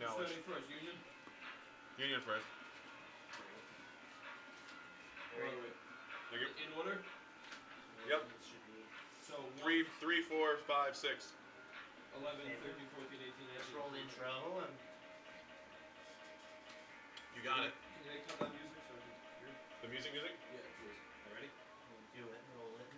No. Starting first, Union? Union first. In order? Yep. So 3, 4, 5, 6. 11, 13, 14, 18, 19. Let's roll intro and... You got it. Can you cut that music so I can hear? The music? Yeah, please. You ready? We'll do it, roll it.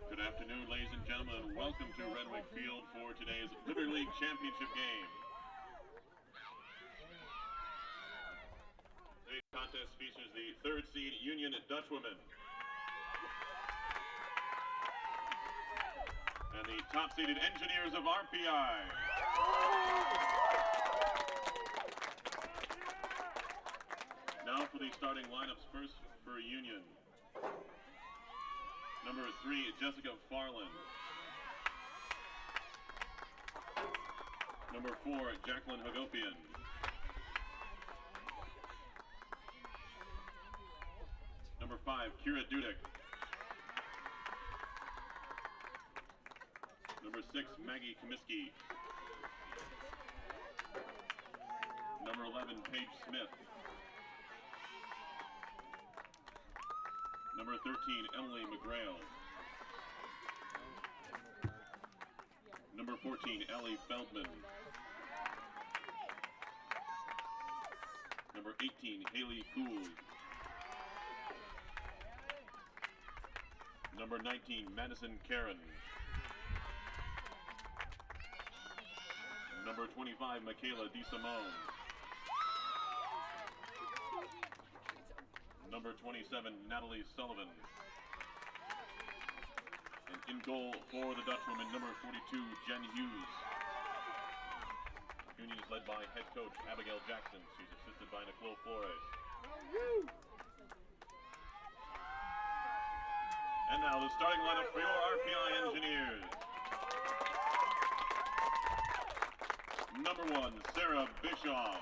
Good afternoon, ladies and gentlemen. Welcome to Redwood Field for today's Litter League Championship game. Today's contest features the third seed Union Dutchwomen and the top-seeded Engineers of RPI. Now for the starting lineups. First for Union. Number 3, Jessica Farland. Number 4, Jacqueline Hagopian. Number 5, Kira Dudek. Number 6, Maggie Comiskey. Number 11, Paige Smith. Number 13, Emily McGrail. Number 14, Ellie Feldman. Number 18, Haley Poole. Number 19, Madison Karen. Number number 25, Michaela DeSimone. Number 27, Natalie Sullivan. And in goal for the Dutchwomen, number 42, Jen Hughes. Union is led by head coach Abigail Jackson. She's assisted by Nicole Flores. And now the starting lineup for your RPI Engineers. Number 1, Sarah Bischoff.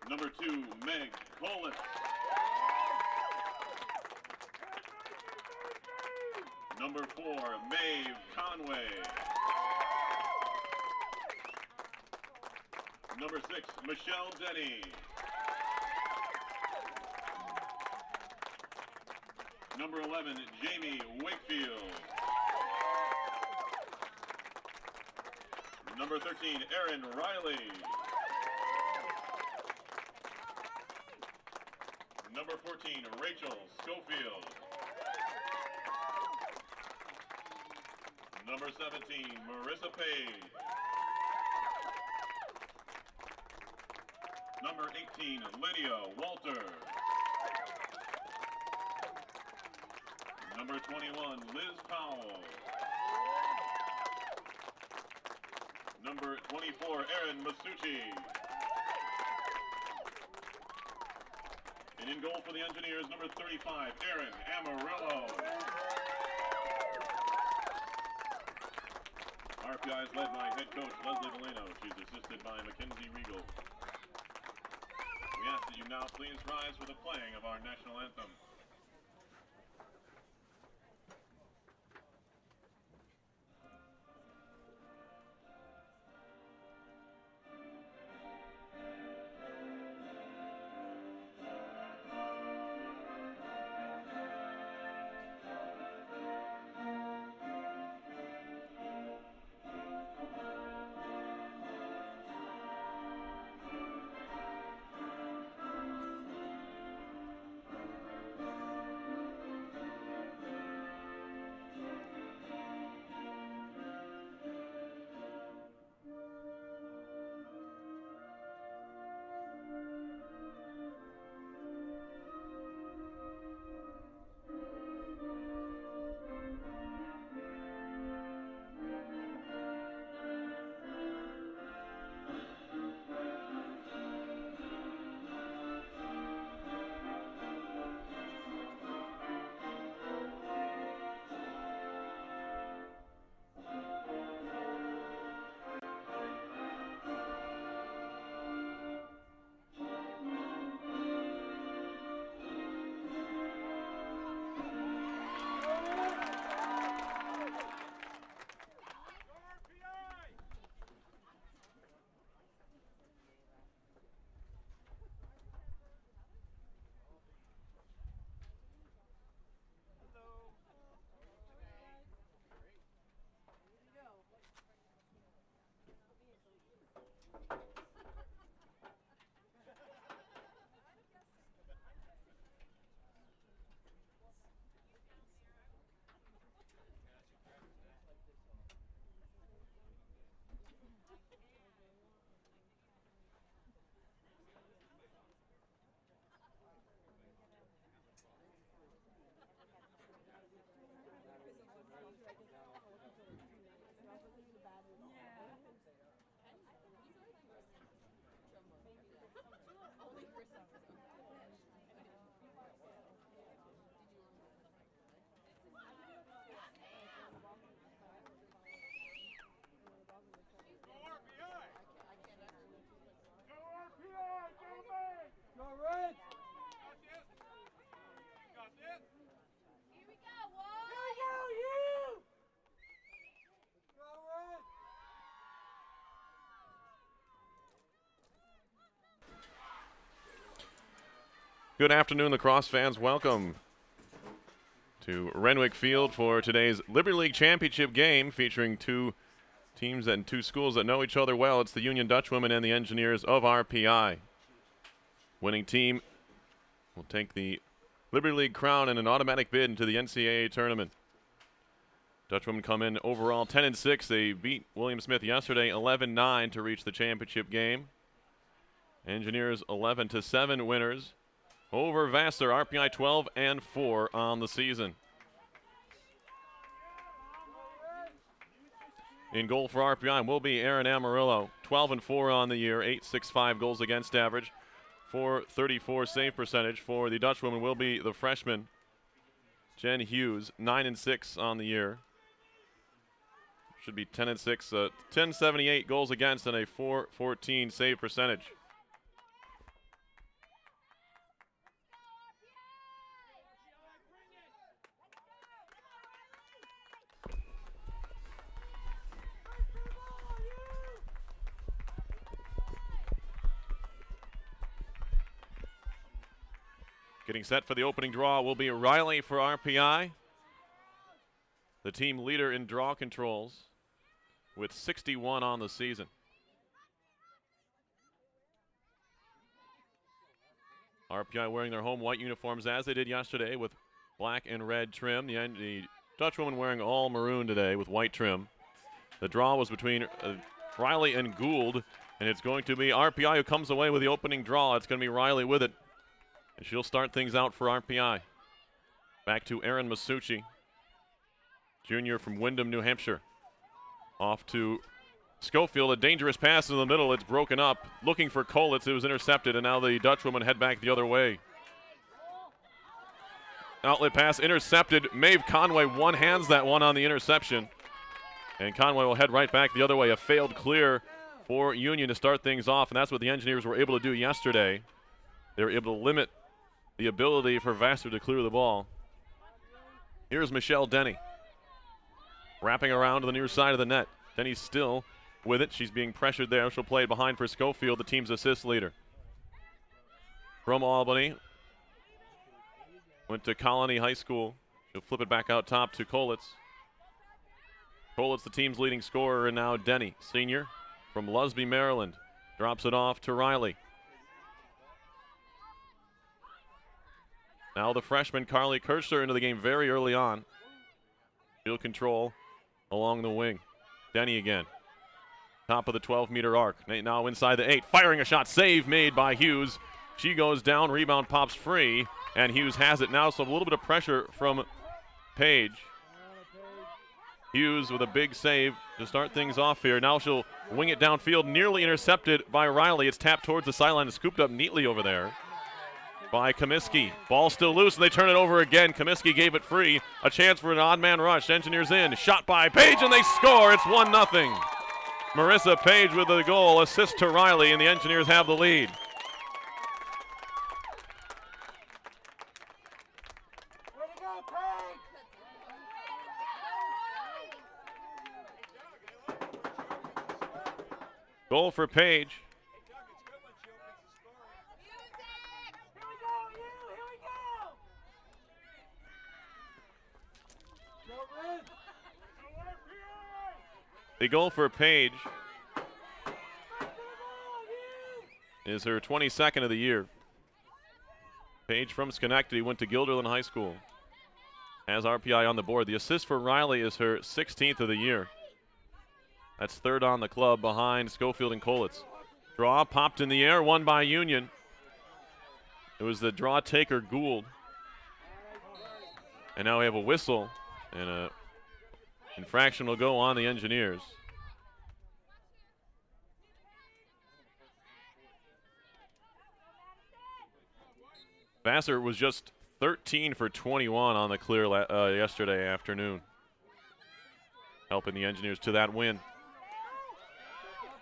Number 2, Meg Collis. Number 4, Maeve Conway. Number 6, Michelle Denny. Number 11, Jamie Wakefield. Number 13, Erin Riley. Number 14, Rachel Schofield. Number 17, Marissa Page. Number 18, Lydia Walter. Number 21, Liz Powell. Number 24, Erin Masucci. And in goal for the Engineers, number 35, Erin Amarillo. RPI is led by head coach Leslie Valeno. She's assisted by Mackenzie Regal. We ask that you now please rise for the playing of our national anthem. Good afternoon, Lacrosse fans. Welcome to Renwick Field for today's Liberty League Championship game featuring two teams and two schools that know each other well. It's the Union Dutchwomen and the Engineers of RPI. Winning team will take the Liberty League crown and an automatic bid into the NCAA tournament. Dutchwomen come in overall 10-6. They beat William Smith yesterday 11-9 to reach the championship game. Engineers 11-7 winners over Vassar. RPI 12-4 on the season. In goal for RPI will be Aaron Amarillo, 12-4 on the year, 8.65 goals against average, 434 save percentage. For the Dutchwomen will be the freshman Jen Hughes, 9-6 on the year. Should be 10-6, 1078 goals against and a 414 save percentage. Getting set for the opening draw will be Riley for RPI, the team leader in draw controls with 61 on the season. RPI wearing their home white uniforms as they did yesterday with black and red trim. The Dutchwomen wearing all maroon today with white trim. The draw was between Riley and Gould, and it's going to be RPI who comes away with the opening draw. It's going to be Riley with it. And she'll start things out for RPI. Back to Aaron Masucci, junior from Windham, New Hampshire. Off to Schofield, a dangerous pass in the middle. It's broken up. Looking for Kolitz. It was intercepted, and now the Dutchwomen head back the other way. Outlet pass intercepted. Maeve Conway one-hands that one on the interception. And Conway will head right back the other way. A failed clear for Union to start things off, and that's what the Engineers were able to do yesterday. They were able to limit the ability for Vassar to clear the ball. Here's Michelle Denny. Wrapping around to the near side of the net. Denny's still with it. She's being pressured there. She'll play it behind for Schofield, the team's assist leader. From Albany. Went to Colony High School. She'll flip it back out top to Kolitz. Kolitz, the team's leading scorer, and now Denny, senior from Lusby, Maryland. Drops it off to Riley. Now the freshman Carly Kirchner into the game very early on. Field control along the wing. Denny again. Top of the 12-meter arc. Now inside the 8. Firing a shot. Save made by Hughes. She goes down. Rebound pops free. And Hughes has it now. So a little bit of pressure from Page. Hughes with a big save to start things off here. Now she'll wing it downfield. Nearly intercepted by Riley. It's tapped towards the sideline and scooped up neatly over there by Comiskey. Ball still loose, and they turn it over again. Comiskey gave it free. A chance for an odd man rush. Engineers in. Shot by Page, and they score. It's 1-0. Marissa Page with the goal. Assist to Riley, and the Engineers have the lead. Goal for Page. The goal for Page is her 22nd of the year. Page from Schenectady went to Guilderland High School. Has RPI on the board. The assist for Riley is her 16th of the year. That's third on the club behind Schofield and Kolitz. Draw popped in the air, won by Union. It was the draw taker Gould. And now we have a whistle, and a infraction will go on the Engineers. Vassar was just 13 for 21 on the clear yesterday afternoon, helping the Engineers to that win.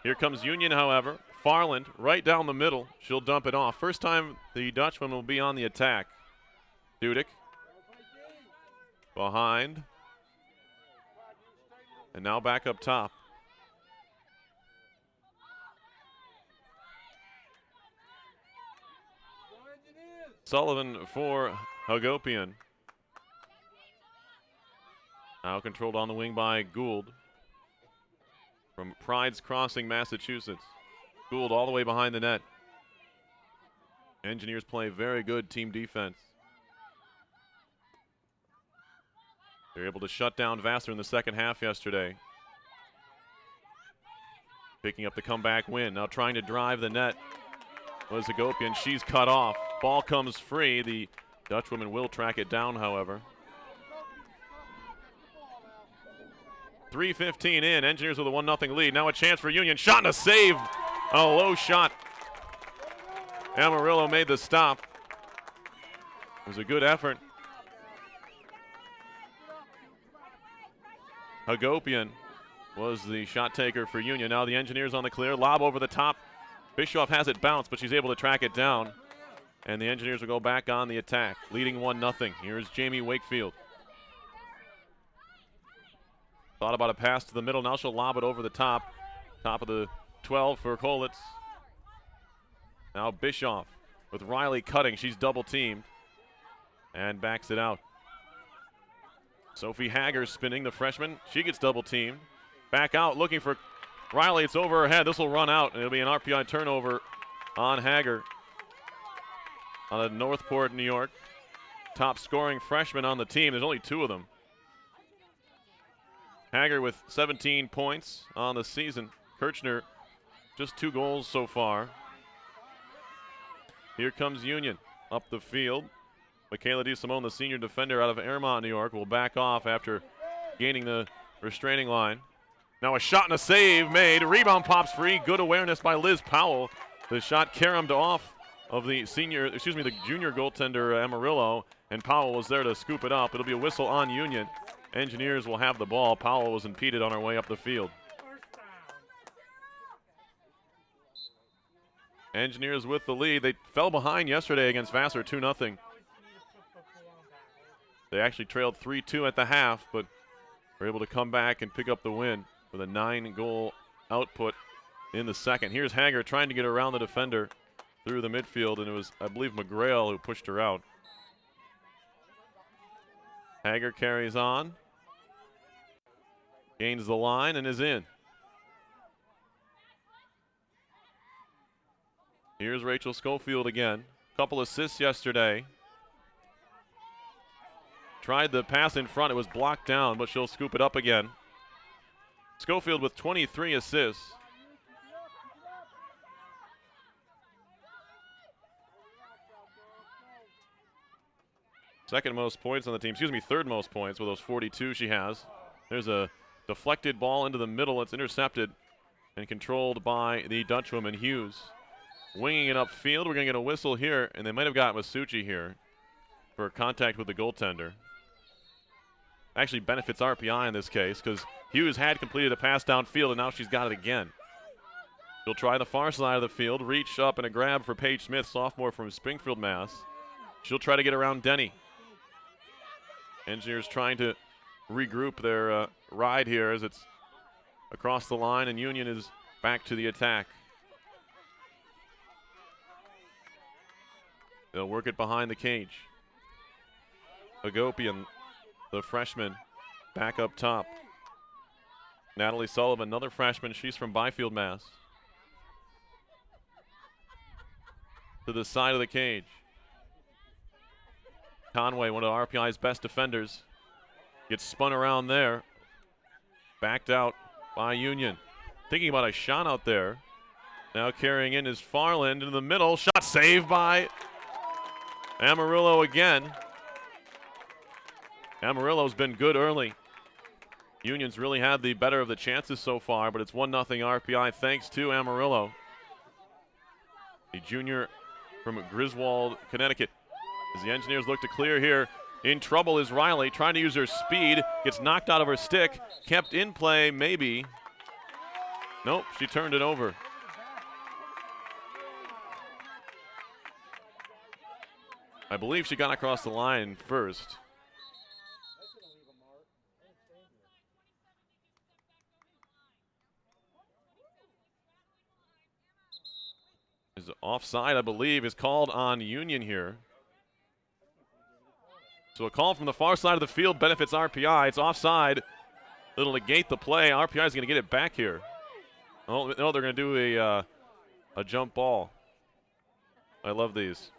Here comes Union, however. Farland right down the middle. She'll dump it off. First time the Dutchman will be on the attack. Dudek behind. And now back up top. Sullivan for Hagopian. Now controlled on the wing by Gould. From Pride's Crossing, Massachusetts. Gould all the way behind the net. Engineers play very good team defense. They're able to shut down Vassar in the second half yesterday. Picking up the comeback win. Now trying to drive the net was Hagopian. She's cut off. Ball comes free. The Dutchwomen will track it down, however. 3:15 in. Engineers with a 1-0 lead. Now a chance for Union. Shot and a save. A low shot. Amarillo made the stop. It was a good effort. Hagopian was the shot taker for Union. Now the Engineers on the clear. Lob over the top. Bischoff has it bounced, but she's able to track it down. And the Engineers will go back on the attack, leading 1-0. Here's Jamie Wakefield. Thought about a pass to the middle. Now she'll lob it over the top. Top of the 12 for Kolitz. Now Bischoff with Riley cutting. She's double teamed and backs it out. Sophie Hager spinning, the freshman. She gets double teamed. Back out looking for Riley. It's over her head. This will run out, and it'll be an RPI turnover on Hager. Out of Northport, New York. Top scoring freshman on the team. There's only 2 of them. Hager with 17 points on the season. Kirchner, just 2 goals so far. Here comes Union up the field. Michaela DeSimone, the senior defender out of Airmont, New York, will back off after gaining the restraining line. Now a shot and a save made. Rebound pops free. Good awareness by Liz Powell. The shot caromed off of the the junior goaltender Amarillo, and Powell was there to scoop it up. It'll be a whistle on Union. Engineers will have the ball. Powell was impeded on her way up the field. Engineers with the lead. They fell behind yesterday against Vassar 2-0. They actually trailed 3-2 at the half, but were able to come back and pick up the win with a 9-goal output in the second. Here's Hager trying to get around the defender through the midfield, and it was, I believe, McGrail who pushed her out. Hager carries on, gains the line, and is in. Here's Rachel Schofield again. Couple assists yesterday. Tried the pass in front. It was blocked down, but she'll scoop it up again. Schofield with 23 assists. Second most points on the team. Third most points with those 42 she has. There's a deflected ball into the middle. It's intercepted and controlled by the Dutchwoman, Hughes. Winging it upfield. We're going to get a whistle here, and they might have got Masucci here for contact with the goaltender. Actually benefits RPI in this case because Hughes had completed a pass downfield, and now she's got it again. She'll try the far side of the field, reach up and a grab for Paige Smith, sophomore from Springfield, Mass. She'll try to get around Denny. Engineers trying to regroup their ride here as it's across the line, and Union is back to the attack. They'll work it behind the cage. Hagopian, the freshman, back up top. Natalie Sullivan, another freshman. She's from Byfield, Mass. To the side of the cage. Conway, one of RPI's best defenders, gets spun around there. Backed out by Union. Thinking about a shot out there. Now carrying in is Farland into the middle. Shot saved by Amarillo again. Amarillo's been good early. Union's really had the better of the chances so far, but it's 1-0 RPI thanks to Amarillo. The junior from Griswold, Connecticut. As the Engineers look to clear here, in trouble is Riley, trying to use her speed, gets knocked out of her stick, kept in play maybe. Nope, she turned it over. I believe she got across the line first. Is offside, I believe, is called on Union here. So a call from the far side of the field benefits RPI. It's offside. It'll negate the play. RPI is going to get it back here. Oh, no, they're going to do a jump ball. I love these.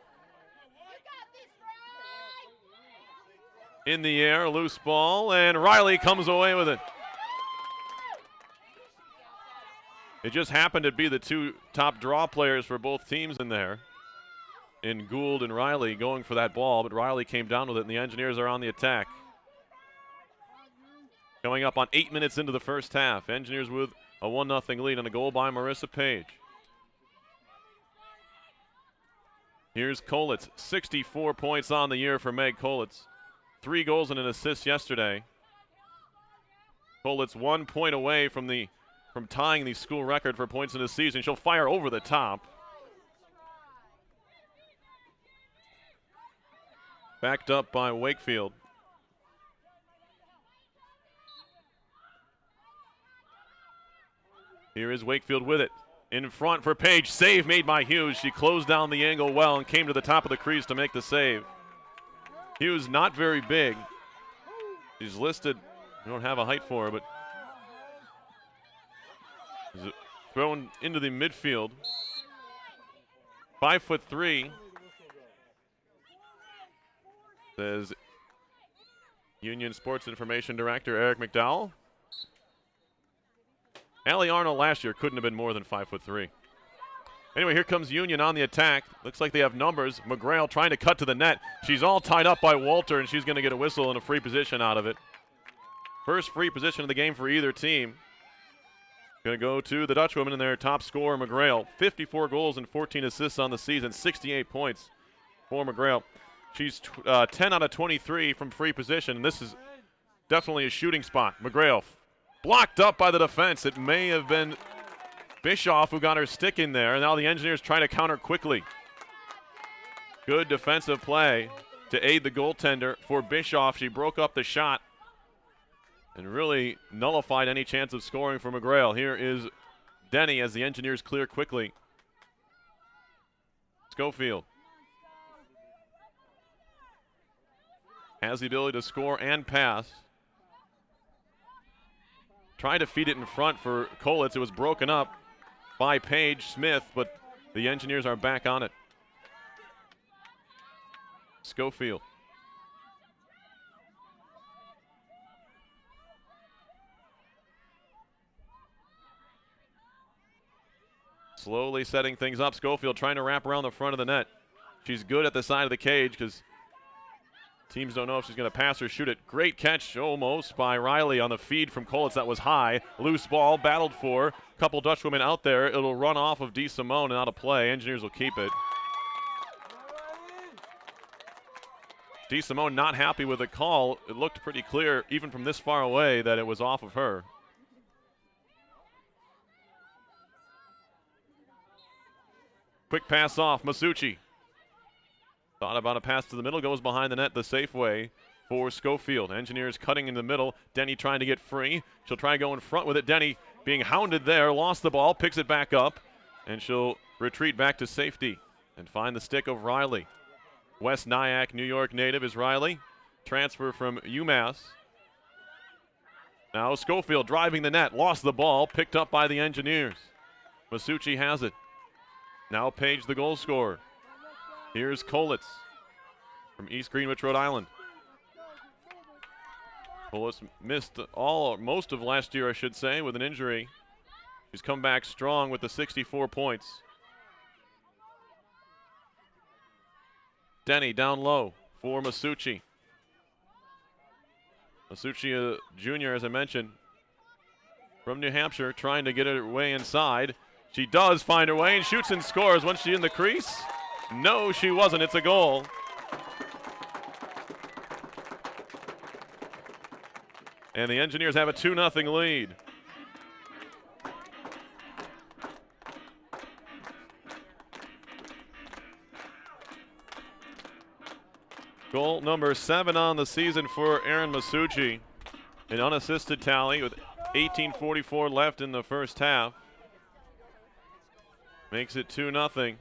in the air, loose ball, and Riley comes away with it. It just happened to be the two top draw players for both teams in there, in Gould and Riley going for that ball, but Riley came down with it, and the Engineers are on the attack. Coming up on 8 minutes into the first half, Engineers with a 1-0 lead on a goal by Marissa Page. Here's Kolitz, 64 points on the year for Meg Kolitz. 3 goals and an assist yesterday. Kolitz 1 point away from tying the school record for points in the season. She'll fire over the top. Backed up by Wakefield. Here is Wakefield with it. In front for Page. Save made by Hughes. She closed down the angle well and came to the top of the crease to make the save. Hughes not very big. She's listed. We don't have a height for her, but is thrown into the midfield. 5'3". Says Union Sports Information Director Eric McDowell. Allie Arnold last year couldn't have been more than 5'3". Anyway, here comes Union on the attack. Looks like they have numbers. McGrail trying to cut to the net. She's all tied up by Walter, and she's going to get a whistle and a free position out of it. First free position of the game for either team. Going to go to the Dutchwomen and their top scorer, McGrail. 54 goals and 14 assists on the season, 68 points for McGrail. She's 10 out of 23 from free position, and this is definitely a shooting spot. McGrail blocked up by the defense. It may have been Bischoff who got her stick in there, and now the Engineers try to counter quickly. Good defensive play to aid the goaltender for Bischoff. She broke up the shot and really nullified any chance of scoring for McGrail. Here is Denny as the Engineers clear quickly. Schofield has the ability to score and pass. Tried to feed it in front for Kolitz. It was broken up by Paige Smith, but the Engineers are back on it. Schofield. Slowly setting things up. Schofield trying to wrap around the front of the net. She's good at the side of the cage because teams don't know if she's going to pass or shoot it. Great catch almost by Riley on the feed from Kolitz. That was high. Loose ball, battled for. Couple Dutchwomen out there. It'll run off of DeSimone and out of play. Engineers will keep it. DeSimone not happy with the call. It looked pretty clear, even from this far away, that it was off of her. Quick pass off. Masucci. Thought about a pass to the middle, goes behind the net the safe way for Schofield. Engineers cutting in the middle. Denny trying to get free. She'll try to go in front with it. Denny being hounded there, lost the ball, picks it back up, and she'll retreat back to safety and find the stick of Riley. West Nyack, New York native is Riley. Transfer from UMass. Now Schofield driving the net, lost the ball, picked up by the Engineers. Masucci has it. Now Page, the goal scorer. Here's Kolitz from East Greenwich, Rhode Island. Kolitz missed most of last year, I should say, with an injury. She's come back strong with the 64 points. Denny down low for Masucci. Masucci, a junior, as I mentioned, from New Hampshire, trying to get her way inside. She does find her way and shoots and scores. Once she in the crease? No, she wasn't. It's a goal. And the Engineers have a 2-0 lead. Goal number 7 on the season for Erin Masucci. An unassisted tally with 18:44 left in the first half. Makes it 2-0.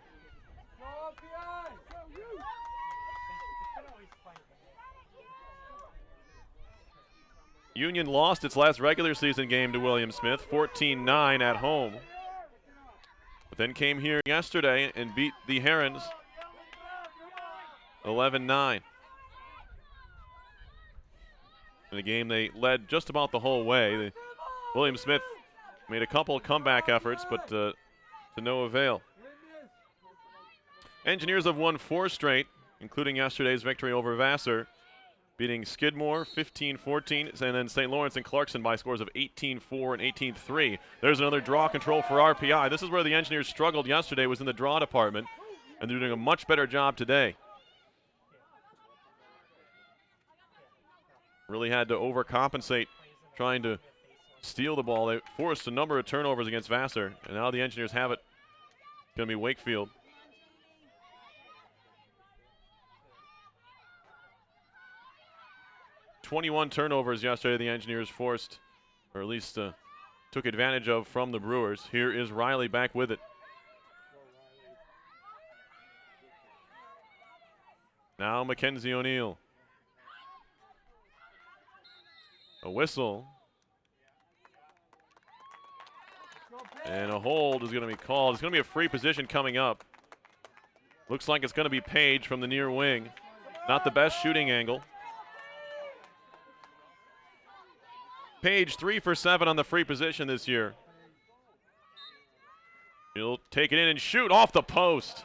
Union lost its last regular season game to William Smith, 14-9 at home. But then came here yesterday and beat the Herons 11-9. In a game they led just about the whole way. William Smith made a couple comeback efforts, but to no avail. Engineers have won 4 straight, including yesterday's victory over Vassar, beating Skidmore 15-14, and then St. Lawrence and Clarkson by scores of 18-4 and 18-3. There's another draw control for RPI. This is where the Engineers struggled yesterday, was in the draw department, and they're doing a much better job today. Really had to overcompensate trying to steal the ball. They forced a number of turnovers against Vassar, and now the Engineers have it. It's going to be Wakefield. "21 turnovers yesterday the Engineers forced, or at least took advantage of from the Brewers. Here is Riley back with it. Now Mackenzie O'Neill. A whistle. And a hold is going to be called. It's going to be a free position coming up. Looks like it's going to be Page from the near wing. Not the best shooting angle. Page 3 for 7 on the free position this year. He'll take it in and shoot off the post.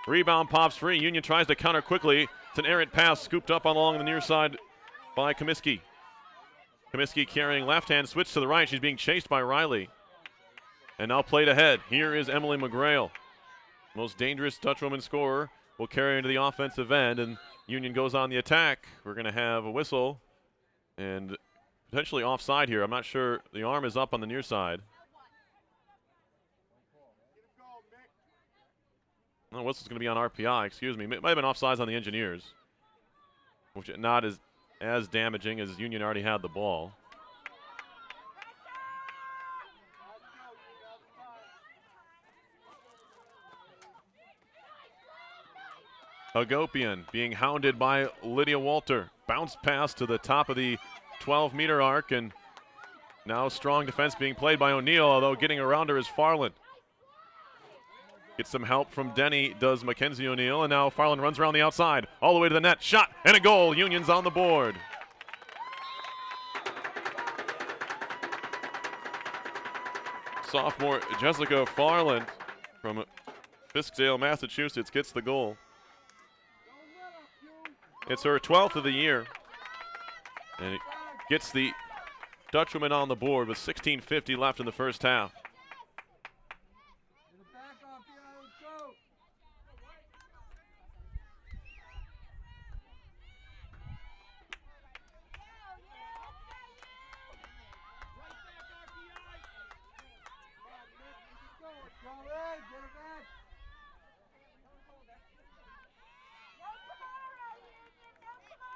Rebound pops free. Union tries to counter quickly. It's an errant pass scooped up along the near side by Comiskey. Comiskey carrying left hand, switch to the right. She's being chased by Riley. And now played ahead. Here is Emily McGrail. Most dangerous Dutchwoman scorer will carry into the offensive end, and Union goes on the attack. We're going to have a whistle and potentially offside here. I'm not sure. The arm is up on the near side. No, whistle's going to be on RPI, excuse me. It might have been offsides on the Engineers, which is not as damaging as Union already had the ball. Hagopian being hounded by Lydia Walter. Bounce pass to the top of the 12-meter arc, and now strong defense being played by O'Neill, although getting around her is Farland. Gets some help from Denny, does Mackenzie O'Neill, and now Farland runs around the outside, all the way to the net. Shot and a goal. Union's on the board. Sophomore Jessica Farland from Fiskdale, Massachusetts gets the goal. It's her 12th of the year, and it gets the Dutchwomen on the board with 16:50 left in the first half.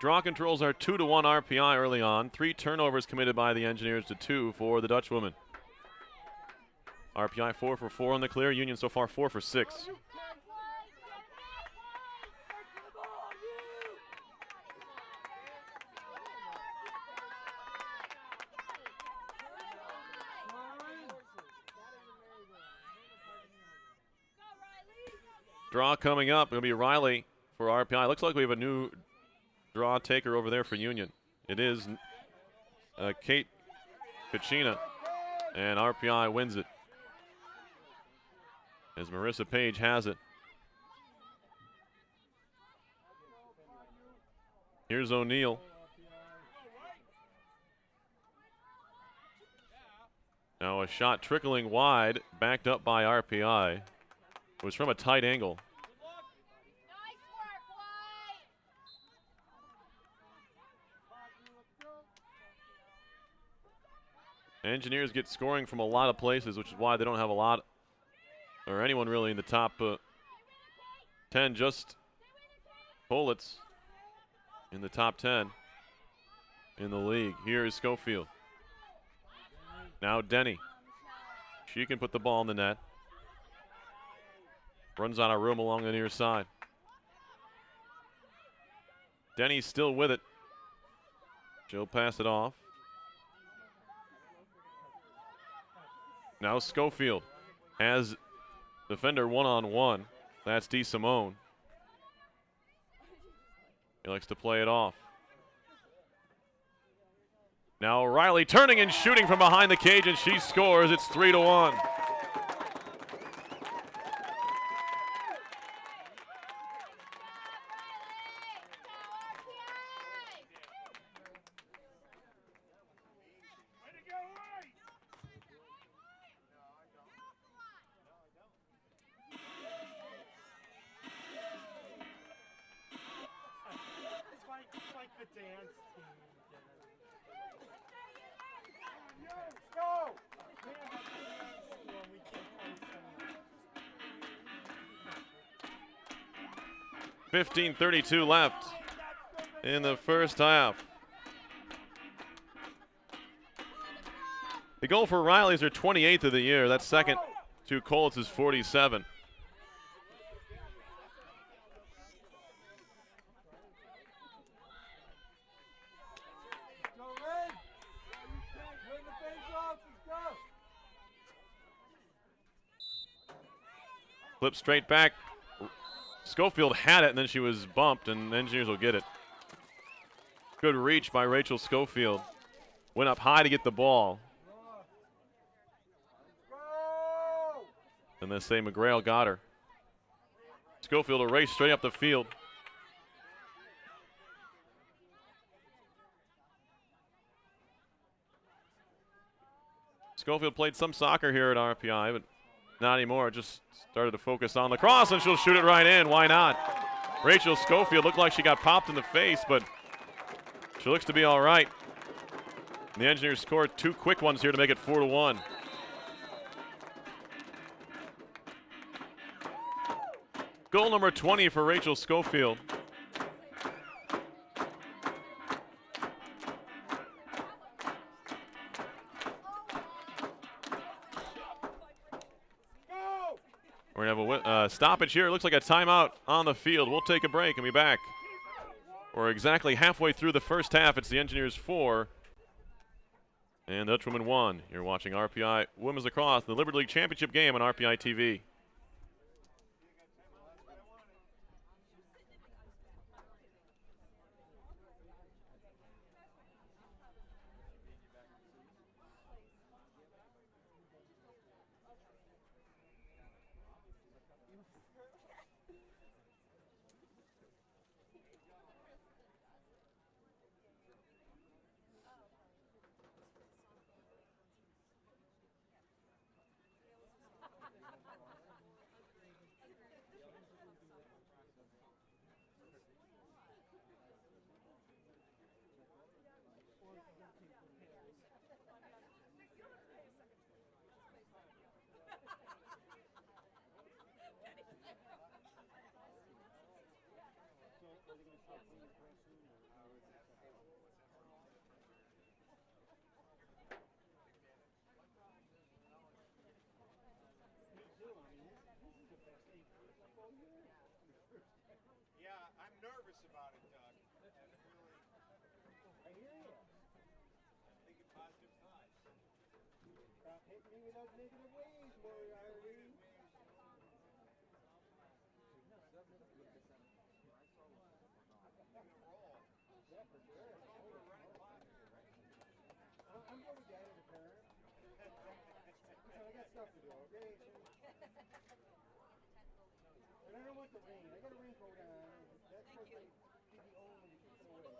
Draw controls are 2-1 RPI early on. 3 turnovers committed by the Engineers to 2 for the Dutchwomen. RPI 4 for 4 on the clear. Union so far 4 for 6. Draw coming up. It'll be Riley for RPI. Looks like we have a new draw taker over there for Union. It is Kate Kachina, and RPI wins it as Marissa Page has it. Here's O'Neill. Now a shot trickling wide, backed up by RPI. It was from a tight angle. Engineers get scoring from a lot of places, which is why they don't have a lot, or anyone really in the top 10. Just Politz in the top 10 in the league. Here is Schofield. Now Denny. She can put the ball in the net. Runs out of room along the near side. Denny's still with it. She'll pass it off. Now Schofield has defender one-on-one. That's DeSimone. He likes to play it off. Now Riley turning and shooting from behind the cage, and she scores. It's 3-1. It's like the dance team. Go! 15:32 left in the first half. The goal for Riley is her 28th of the year. That's second to Colts' 47. Flip straight back. Schofield had it, and then she was bumped, and Engineers will get it. Good reach by Rachel Schofield. Went up high to get the ball. And they say McGrail got her. Schofield a race straight up the field. Schofield played some soccer here at RPI, but not anymore. Just started to focus on lacrosse, and she'll shoot it right in. Why not? Rachel Schofield looked like she got popped in the face, but she looks to be all right. And the Engineers scored two quick ones here to make it 4-1. Goal number 20 for Rachel Schofield. We're going to have a stoppage here. It looks like a timeout on the field. We'll take a break and be back. We're exactly halfway through the first half. It's the Engineers 4 and the Dutchwomen 1. You're watching RPI Women's Lacrosse, the Liberty League Championship game on RPI TV. Yeah, I'm nervous about it, Doug. I hear you. Thinking positive thoughts. Stop hitting me with those negative waves, Moriarty. Yeah, for sure. I'm going to get it, apparently. Listen, I got stuff to do, okay? And I don't want the rain. I got a raincoat on. That's supposed to be the only to keep it away.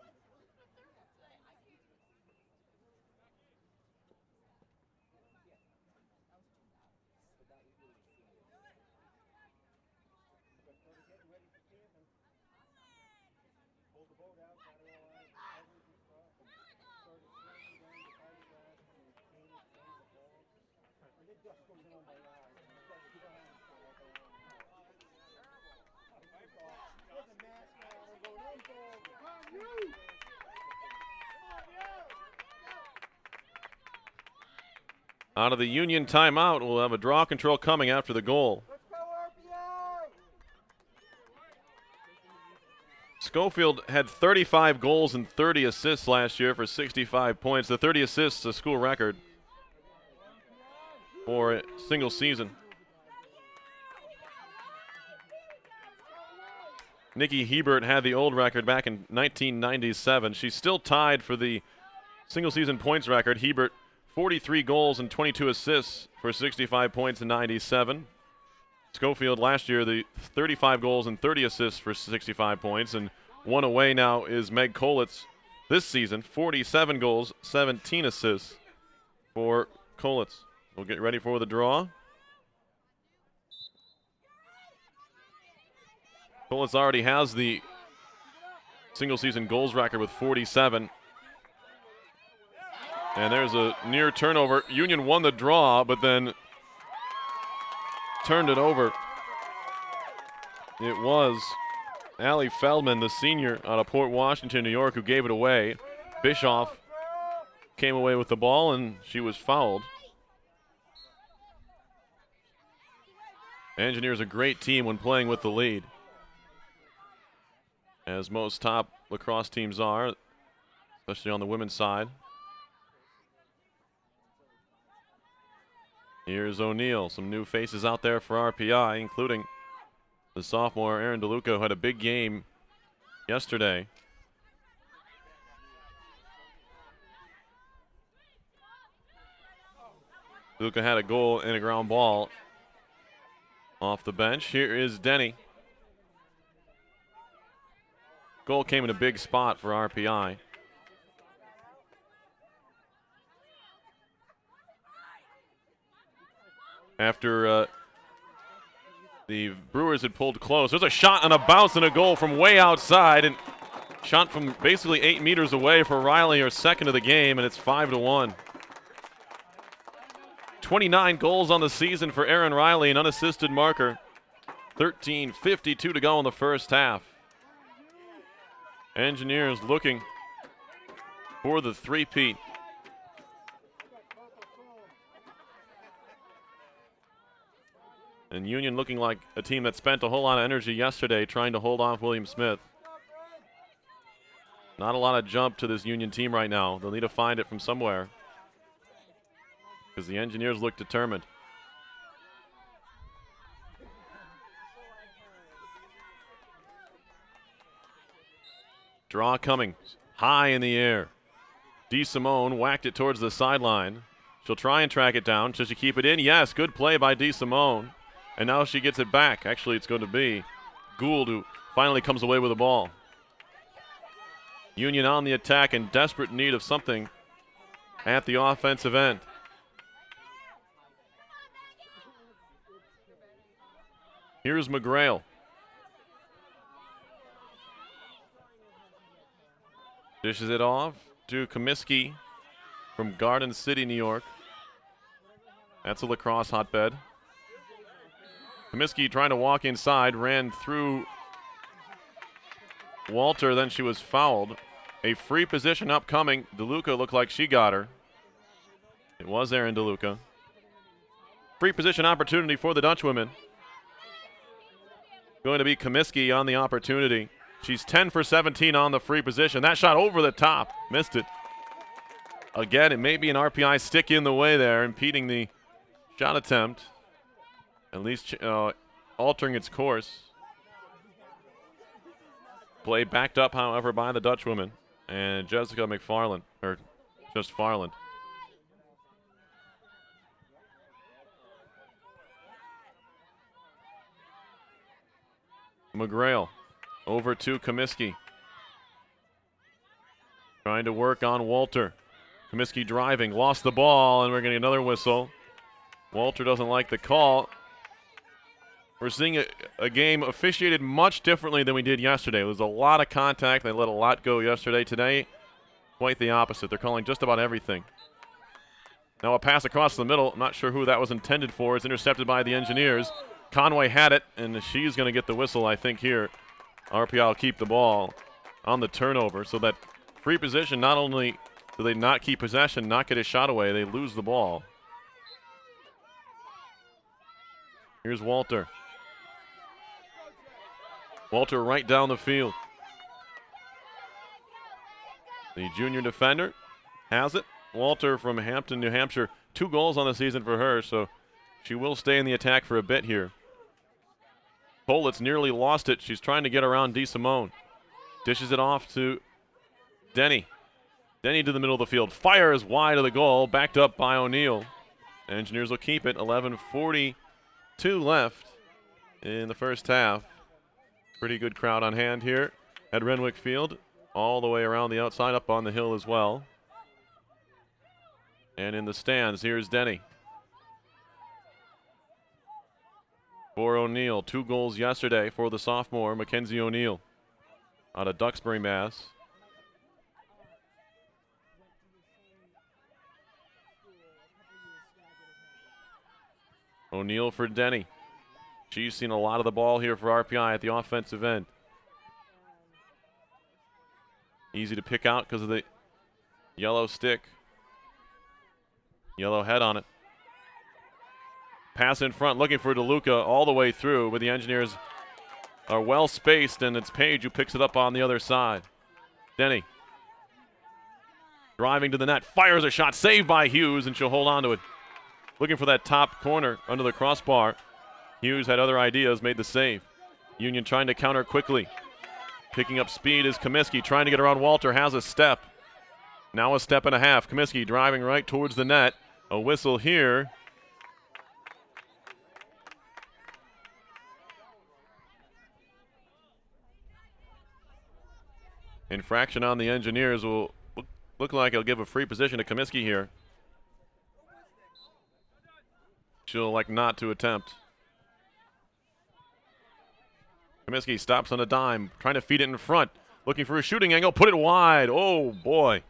But started getting ready for camping. Pulled the boat out, got it all out, covered and stuff, and started swimming down the fiberglass and the cane, the balls. And the dust goes in on my eyes. And it's like, you don't have to like a long Out of the Union timeout, we'll have a draw control coming after the goal. Let's go RPI! Schofield had 35 goals and 30 assists last year for 65 points. The 30 assists, a school record for a single season. Nikki Hebert had the old record back in 1997. She's still tied for the single-season points record. Hebert, 43 goals and 22 assists for 65 points in 97. Schofield last year, the 35 goals and 30 assists for 65 points. And one away now is Meg Kolitz this season, 47 goals, 17 assists for Kolitz. We'll get ready for the draw. Kolitz already has the single-season goals record with 47. And there's a near turnover. Union won the draw, but then turned it over. It was Allie Feldman, the senior out of Port Washington, New York, who gave it away. Bischoff came away with the ball, and she was fouled. Engineers a great team when playing with the lead, as most top lacrosse teams are, especially on the women's side. Here's O'Neill. Some new faces out there for RPI, including the sophomore Aaron DeLuca, who had a big game yesterday. DeLuca had a goal and a ground ball off the bench. Here is Denny. Goal came in a big spot for RPI. After the Brewers had pulled close. There's a shot on a bounce and a goal from way outside, and shot from basically 8 meters away for Riley, her second of the game, and it's 5-1. 29 goals on the season for Erin Riley, an unassisted marker. 13:52 to go in the first half. Engineers looking for the three-peat. And Union looking like a team that spent a whole lot of energy yesterday trying to hold off William Smith. Not a lot of jump to this Union team right now. They'll need to find it from somewhere, because the Engineers look determined. Draw coming high in the air. DeSimone whacked it towards the sideline. She'll try and track it down. Should she keep it in? Yes, good play by DeSimone. And now she gets it back. Actually, it's going to be Gould who finally comes away with the ball. Union on the attack, in desperate need of something at the offensive end. Here's McGrail. Dishes it off to Comiskey from Garden City, New York. That's a lacrosse hotbed. Comiskey trying to walk inside, ran through Walter, then she was fouled. A free position upcoming. DeLuca looked like she got her. It was Aaron DeLuca. Free position opportunity for the Dutchwomen. Going to be Comiskey on the opportunity. She's 10 for 17 on the free position. That shot over the top. Missed it. Again, it may be an RPI stick in the way there, impeding the shot attempt. At least altering its course. Play backed up, however, by the Dutchwomen. And Jessica McFarland, or just Farland. McGrail over to Comiskey. Trying to work on Walter. Comiskey driving, lost the ball, and we're getting another whistle. Walter doesn't like the call. We're seeing a game officiated much differently than we did yesterday. There was a lot of contact. They let a lot go yesterday. Today, quite the opposite. They're calling just about everything. Now a pass across the middle. I'm not sure who that was intended for. It's intercepted by the Engineers. Conway had it, and she's going to get the whistle, I think, here. RPI will keep the ball on the turnover. So that free position, not only do they not keep possession, not get a shot away, they lose the ball. Here's Walter. Walter right down the field. The junior defender has it. Walter from Hampton, New Hampshire. 2 goals on the season for her, so she will stay in the attack for a bit here. Politz nearly lost it. She's trying to get around DeSimone. Dishes it off to Denny. Denny to the middle of the field. Fires wide of the goal. Backed up by O'Neill. Engineers will keep it. 11:42 left in the first half. Pretty good crowd on hand here at Renwick Field. All the way around the outside, up on the hill as well. And in the stands, here's Denny. For O'Neill, 2 goals yesterday for the sophomore, Mackenzie O'Neill, out of Duxbury, Mass. O'Neill for Denny. She's seen a lot of the ball here for RPI at the offensive end. Easy to pick out because of the yellow stick. Yellow head on it. Pass in front, looking for DeLuca all the way through, but the Engineers are well spaced, and it's Page who picks it up on the other side. Denny driving to the net, fires a shot, saved by Hughes, and she'll hold on to it. Looking for that top corner under the crossbar. Hughes had other ideas, made the save. Union trying to counter quickly. Picking up speed is Comiskey, trying to get around Walter, has a step. Now a step and a half. Comiskey driving right towards the net. A whistle here. Infraction on the Engineers will look like it'll give a free position to Comiskey here. She'll elect not to attempt. Comiskey stops on a dime, trying to feed it in front. Looking for a shooting angle, put it wide. Oh, boy.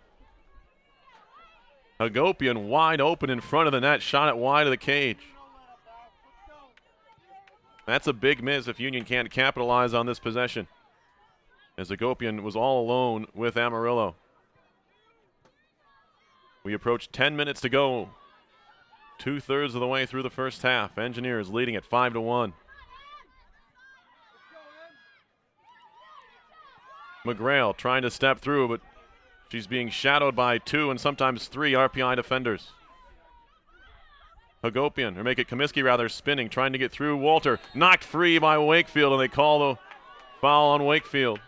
Hagopian wide open in front of the net, shot it wide of the cage. That's a big miss if Union can't capitalize on this possession, as Hagopian was all alone with Amarillo. We approach 10 minutes to go. 2/3 of the way through the first half. Engineers leading at 5-1. McGrail trying to step through, but she's being shadowed by 2 and sometimes 3 RPI defenders. Hagopian, or make it Comiskey rather, spinning, trying to get through. Walter knocked free by Wakefield, and they call the foul on Wakefield.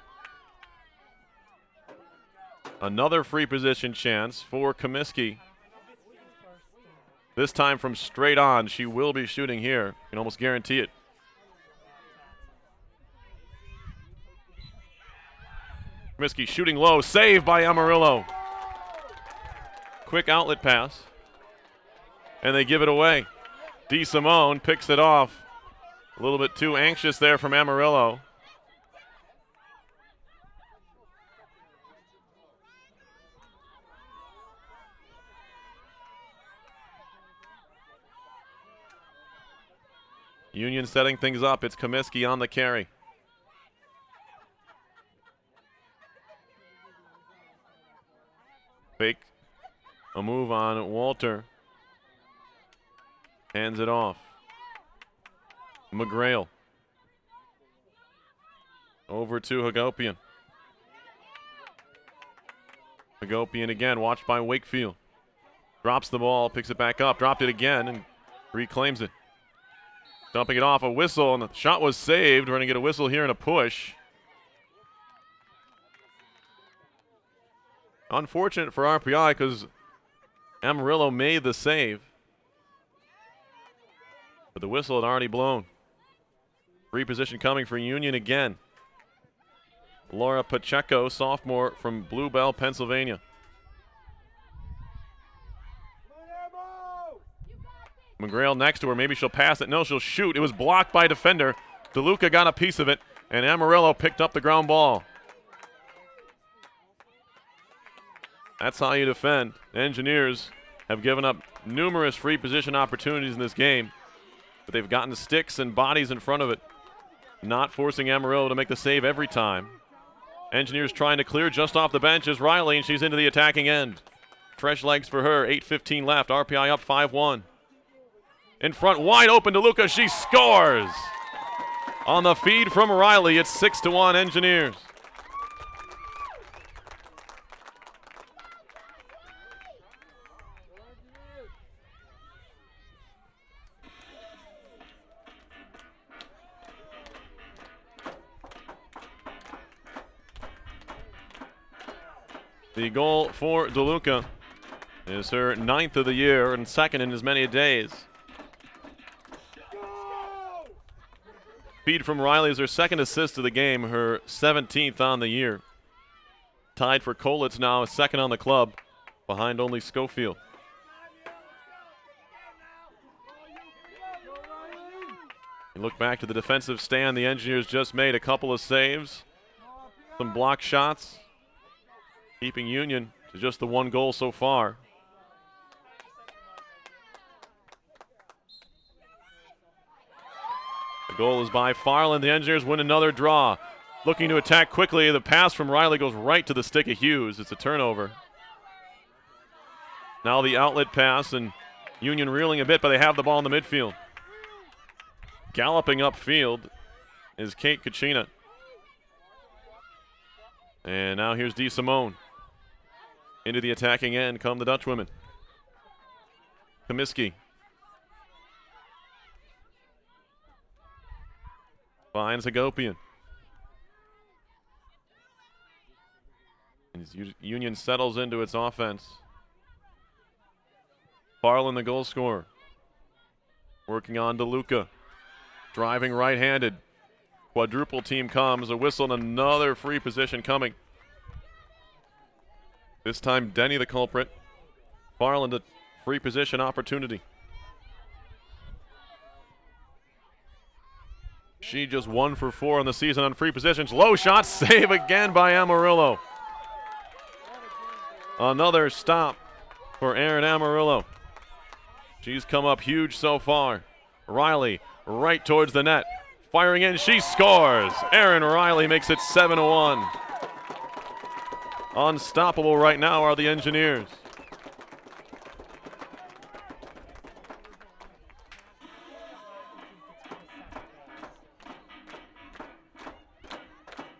Another free position chance for Comiskey. This time from straight on. She will be shooting here. You can almost guarantee it. Comiskey shooting low. Saved by Amarillo. Quick outlet pass. And they give it away. DeSimone picks it off. A little bit too anxious there from Amarillo. Union setting things up. It's Comiskey on the carry. Fake. A move on Walter. Hands it off. McGrail. Over to Hagopian. Hagopian again, watched by Wakefield. Drops the ball, picks it back up, dropped it again, and reclaims it. Dumping it off, a whistle, and the shot was saved. We're going to get a whistle here and a push. Unfortunate for RPI because Amarillo made the save. But the whistle had already blown. Free position coming for Union again. Laura Pacheco, sophomore from Bluebell, Pennsylvania. McGrail next to her. Maybe she'll pass it. No, she'll shoot. It was blocked by a defender. DeLuca got a piece of it, and Amarillo picked up the ground ball. That's how you defend. Engineers have given up numerous free position opportunities in this game, but they've gotten sticks and bodies in front of it, not forcing Amarillo to make the save every time. Engineers trying to clear just off the bench is Riley, and she's into the attacking end. Fresh legs for her. 8:15 left. RPI up 5-1. In front, wide open to DeLuca. She scores! On the feed from Riley, it's 6-1 Engineers. The goal for DeLuca is her 9th of the year and 2nd in as many days. Feed from Riley is her 2nd assist of the game, her 17th on the year. Tied for Kolitz now, 2nd on the club, behind only Schofield. You look back to the defensive stand, the Engineers just made a couple of saves, some block shots, keeping Union to just the 1 goal so far. The goal is by Farland. The Engineers win another draw. Looking to attack quickly. The pass from Riley goes right to the stick of Hughes. It's a turnover. Now the outlet pass, and Union reeling a bit, but they have the ball in the midfield. Galloping upfield is Kate Kachina. And now here's DeSimone. Into the attacking end come the Dutchwomen. Comiskey. Finds Hagopian. Union settles into its offense. Farland, the goal scorer. Working on DeLuca. Driving right-handed. Quadruple team comes. A whistle and another free position coming. This time Denny the culprit. Farland a free position opportunity. She just 1 for 4 on the season on free positions. Low shot, save again by Amarillo. Another stop for Erin Amarillo. She's come up huge so far. Riley right towards the net. Firing in, she scores. Erin Riley makes it 7-1. Unstoppable right now are the Engineers.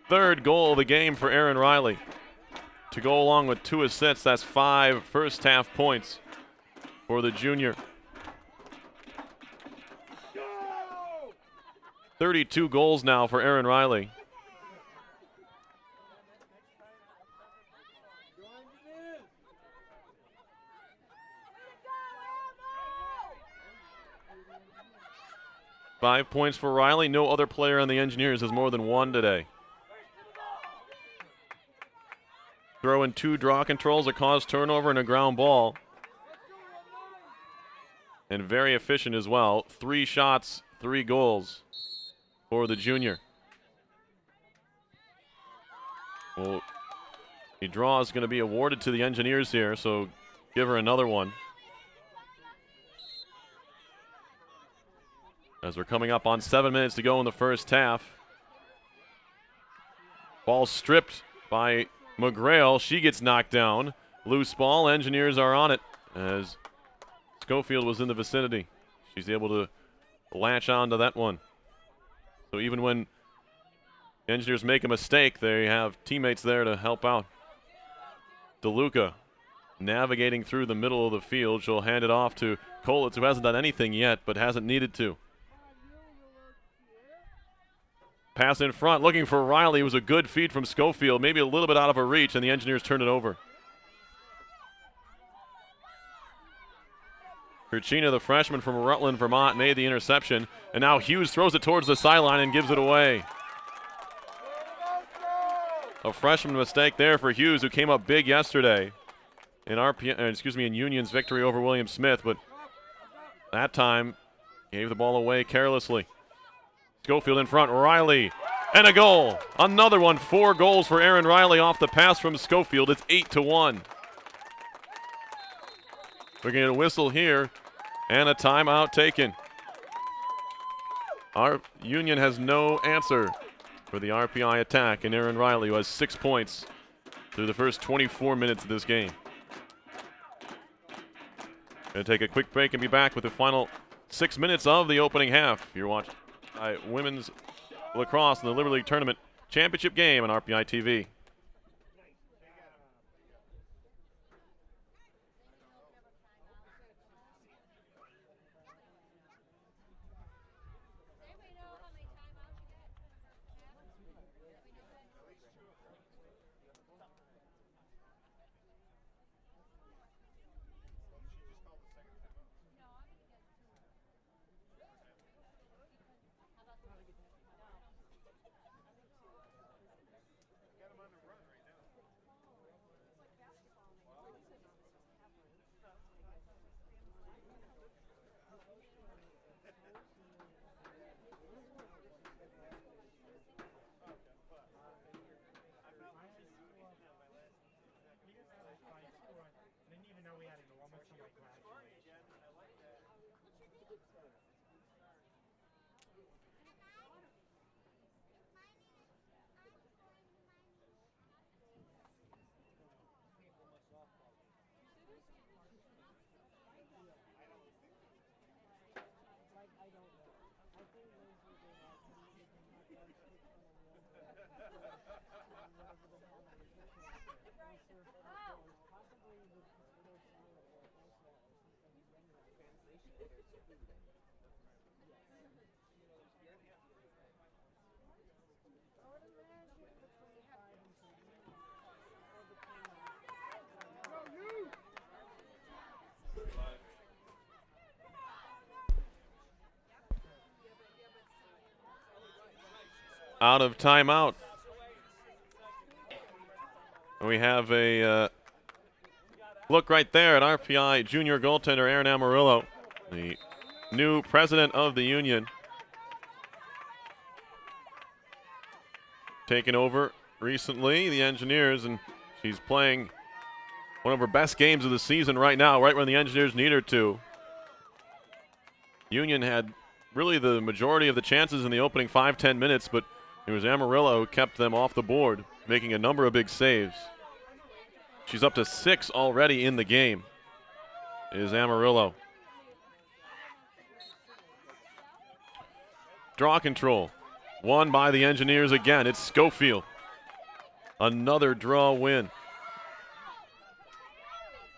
Third goal of the game for Erin Riley. To go along with 2 assists, that's 5 first half points for the junior. 32 goals now for Erin Riley. Five points for Riley. No other player on the Engineers has more than 1 today. Throw in 2 draw controls that cause turnover and a ground ball. And very efficient as well. 3 shots, 3 goals for the junior. Well, the draw is going to be awarded to the Engineers here, so give her another one. As we're coming up on 7 minutes to go in the first half. Ball stripped by McGrail. She gets knocked down. Loose ball. Engineers are on it as Schofield was in the vicinity. She's able to latch on to that one. So even when Engineers make a mistake, they have teammates there to help out. DeLuca navigating through the middle of the field. She'll hand it off to Kolitz, who hasn't done anything yet, but hasn't needed to. Pass in front, looking for Riley. It was a good feed from Schofield, maybe a little bit out of her reach, and the Engineers turn it over. Kirchina, the freshman from Rutland, Vermont, made the interception, and now Hughes throws it towards the sideline and gives it away. A freshman mistake there for Hughes, who came up big yesterday in in Union's victory over William Smith, but that time gave the ball away carelessly. Schofield in front, Riley, and a goal. Another one, 4 goals for Erin Riley off the pass from Schofield. It's 8-1. We're going to get a whistle here and a timeout taken. Our Union has no answer for the RPI attack, and Erin Riley, who has 6 points through the first 24 minutes of this game. Going to take a quick break and be back with the final 6 minutes of the opening half. You're watching women's lacrosse in the Liberty League Tournament Championship game on RPI TV. Out of timeout. We have a look right there at RPI junior goaltender Aaron Amarillo, the new president of the Union. Taken over recently, the Engineers, and she's playing one of her best games of the season right now, right when the Engineers need her to. Union had really the majority of the chances in the opening 5-10 minutes, but it was Amarillo who kept them off the board, making a number of big saves. She's up to 6 already in the game, is Amarillo. Draw control. Won by the Engineers again. It's Schofield. Another draw win.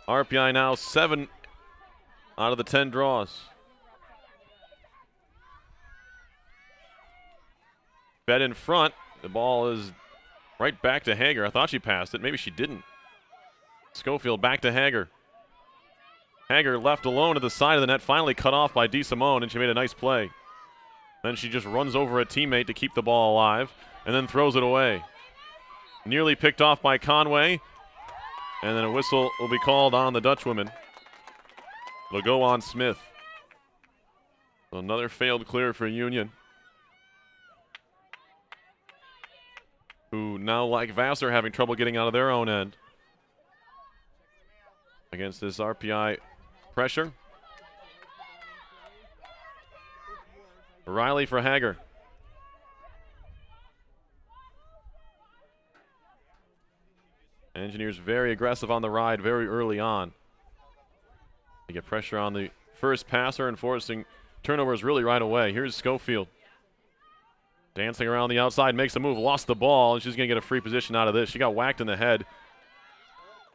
RPI now 7 out of the 10 draws. Fed in front. The ball is right back to Hager. I thought she passed it. Maybe she didn't. Schofield back to Hager. Hager left alone at the side of the net, finally cut off by DeSimone, and she made a nice play. Then she just runs over a teammate to keep the ball alive, and then throws it away. Nearly picked off by Conway, and then a whistle will be called on the Dutchwomen. It'll go on Smith. Another failed clear for Union, who now, like Vassar, having trouble getting out of their own end against this RPI pressure. Riley for Hager. Engineers very aggressive on the ride very early on. They get pressure on the first passer and forcing turnovers really right away. Here's Schofield. Dancing around the outside, makes a move, lost the ball, and she's going to get a free position out of this. She got whacked in the head.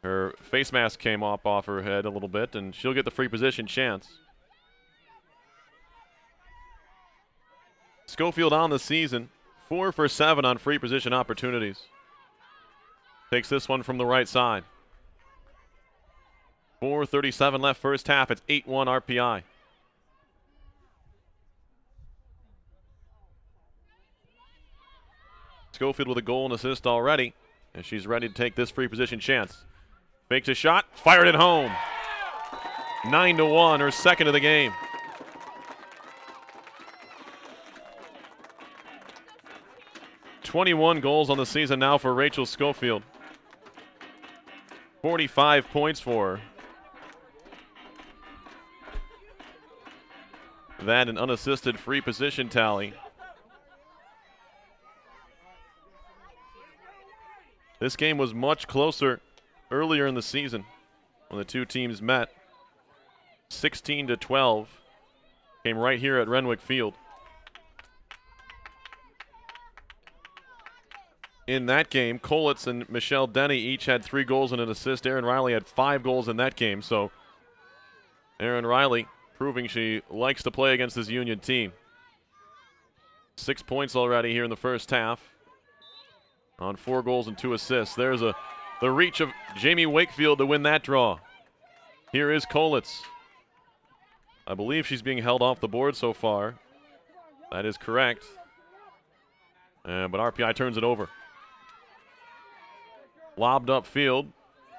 Her face mask came off her head a little bit, and she'll get the free position chance. Schofield on the season, 4 for 7 on free position opportunities. Takes this one from the right side. 4:37 left first half. It's 8-1 RPI. Schofield with a goal and assist already, and she's ready to take this free position chance. Fakes a shot, fired it home. 9-1, her second of the game. '21 goals on the season now for Rachel Schofield. 45 points for her. That an unassisted free position tally. This game was much closer earlier in the season when the two teams met. 16-12 came right here at Renwick Field. In that game, Kolitz and Michelle Denny each had 3 goals and an assist. Erin Riley had 5 goals in that game. So Erin Riley proving she likes to play against this Union team. 6 points already here in the first half on 4 goals and 2 assists. There's the reach of Jamie Wakefield to win that draw. Here is Kolitz. I believe she's being held off the board so far. That is correct. But RPI turns it over. Lobbed upfield.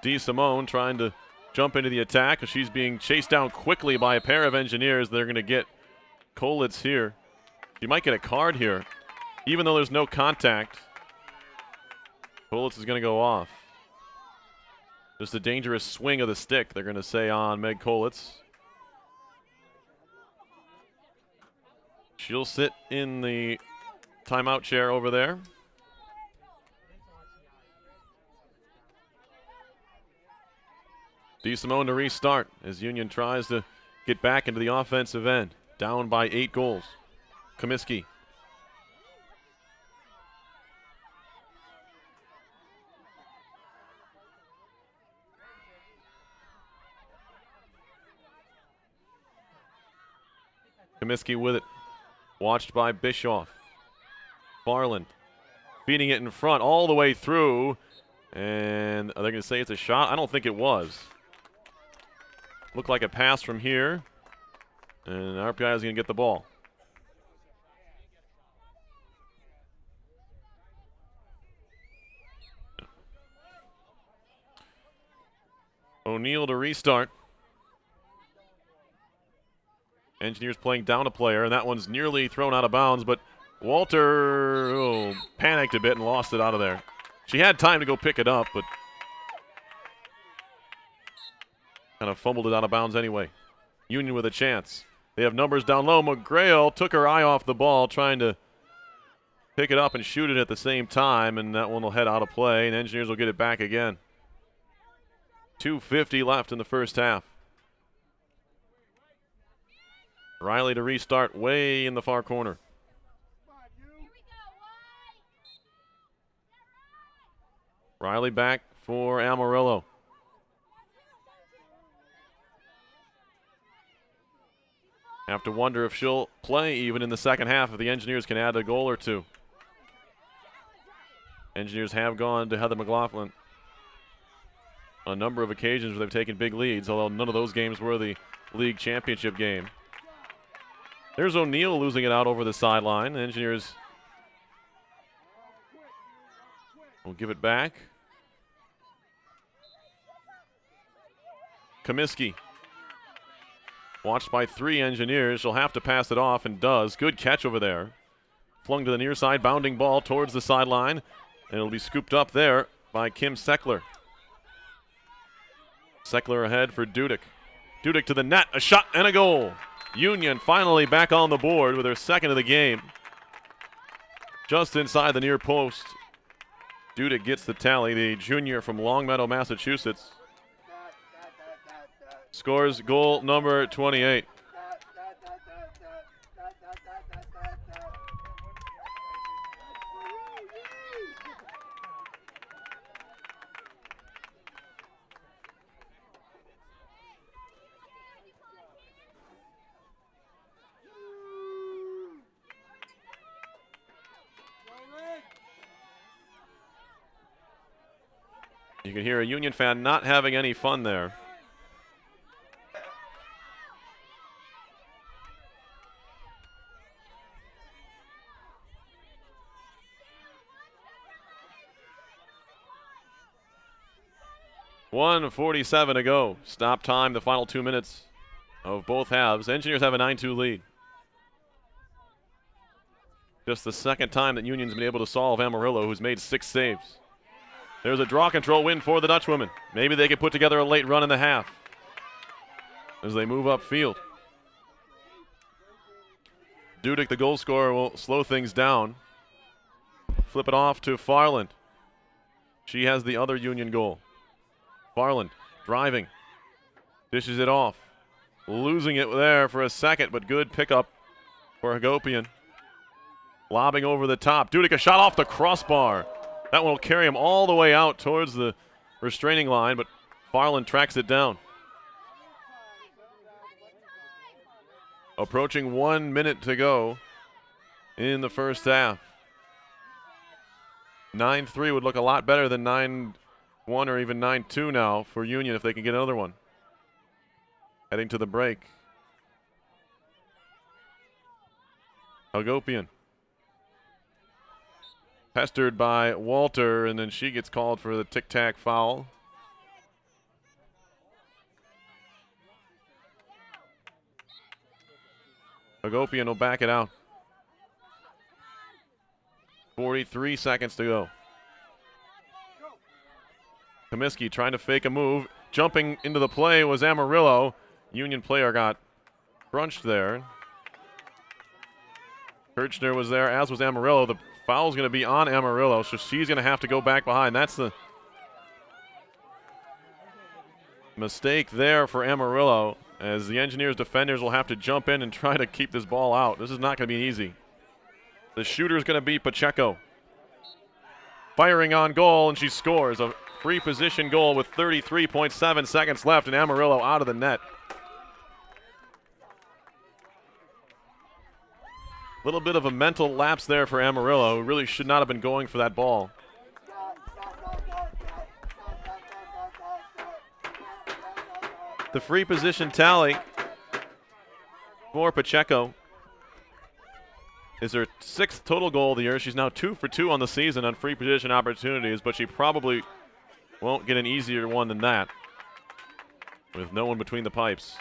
DeSimone trying to jump into the attack as she's being chased down quickly by a pair of Engineers. They're going to get Kolitz here. She might get a card here. Even though there's no contact, Kolitz is going to go off. Just a dangerous swing of the stick, they're going to say on Meg Kolitz. She'll sit in the timeout chair over there. DeSimone to restart as Union tries to get back into the offensive end. Down by 8 goals. Comiskey. Comiskey with it. Watched by Bischoff. Farland feeding it in front all the way through. And are they going to say it's a shot? I don't think it was. Looked like a pass from here. And RPI is going to get the ball. O'Neal to restart. Engineers playing down a player, and that one's nearly thrown out of bounds, but Walter panicked a bit and lost it out of there. She had time to go pick it up, but kind of fumbled it out of bounds anyway. Union with a chance. They have numbers down low. McGrail took her eye off the ball, trying to pick it up and shoot it at the same time, and that one will head out of play, and Engineers will get it back again. 2:50 left in the first half. Riley to restart way in the far corner. Riley back for Amarillo. Have to wonder if she'll play even in the second half if the Engineers can add a goal or two. Engineers have gone to Heather McLaughlin on a number of occasions where they've taken big leads, although none of those games were the league championship game. There's O'Neal losing it out over the sideline. The Engineers will give it back. Comiskey. Watched by 3 Engineers. She'll have to pass it off and does. Good catch over there. Flung to the near side, bounding ball towards the sideline. And it'll be scooped up there by Kim Seckler. Seckler ahead for Dudek. Dudek to the net, a shot and a goal. Union finally back on the board with their second of the game. Just inside the near post. Dudek gets the tally, the junior from Longmeadow, Massachusetts. Scores goal number 28. You can hear a Union fan not having any fun there. .147 to go. Stop time, the final 2 minutes of both halves. Engineers have a 9-2 lead. Just the second time that Union's been able to solve Amarillo, who's made 6 saves. There's a draw control win for the Dutchwomen. Maybe they can put together a late run in the half as they move upfield. Dudek, the goal scorer, will slow things down. Flip it off to Farland. She has the other Union goal. Farland driving. Dishes it off. Losing it there for a second, but good pickup for Hagopian. Lobbing over the top. Dudek, a shot off the crossbar. That one will carry him all the way out towards the restraining line, but Farland tracks it down. Approaching 1 minute to go in the first half. 9-3 would look a lot better than 9-1 or even 9-2 now for Union if they can get another one. Heading to the break. Hagopian. Pestered by Walter, and then she gets called for the tic-tac foul. Hagopian will back it out. 43 seconds to go. Comiskey trying to fake a move. Jumping into the play was Amarillo. Union player got crunched there. Kirchner was there, as was Amarillo. The foul's going to be on Amarillo, so she's going to have to go back behind. That's the mistake there for Amarillo, as the Engineers defenders will have to jump in and try to keep this ball out. This is not going to be easy. The shooter's going to be Pacheco. Firing on goal, and she scores a free position goal with 33.7 seconds left, and Amarillo out of the net. Little bit of a mental lapse there for Amarillo, who really should not have been going for that ball. The free position tally for Pacheco is her 6th total goal of the year. She's now 2 for 2 on the season on free position opportunities, but she probably won't get an easier one than that with no one between the pipes.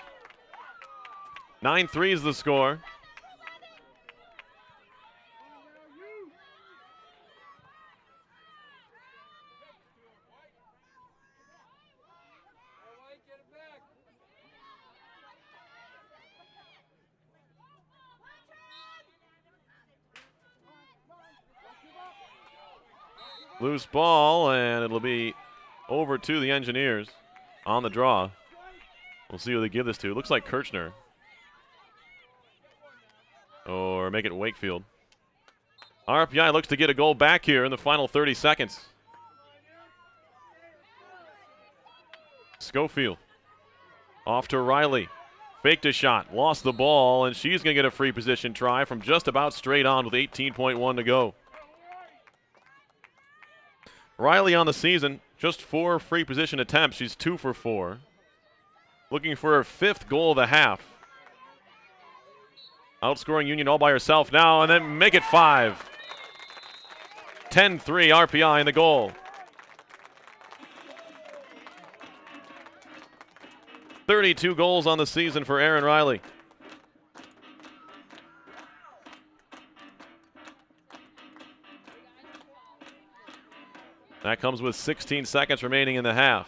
9-3 is the score. Loose ball, and it'll be over to the Engineers on the draw. We'll see who they give this to. Looks like Kirchner. Or make it Wakefield. RPI looks to get a goal back here in the final 30 seconds. Schofield. Off to Riley. Faked a shot, lost the ball, and she's going to get a free position try from just about straight on with 18.1 to go. Riley on the season, just 4 free position attempts. She's 2 for 4. Looking for her 5th goal of the half. Outscoring Union all by herself now, and then make it 5. 10-3 RPI in the goal. 32 goals on the season for Erin Riley. That comes with 16 seconds remaining in the half.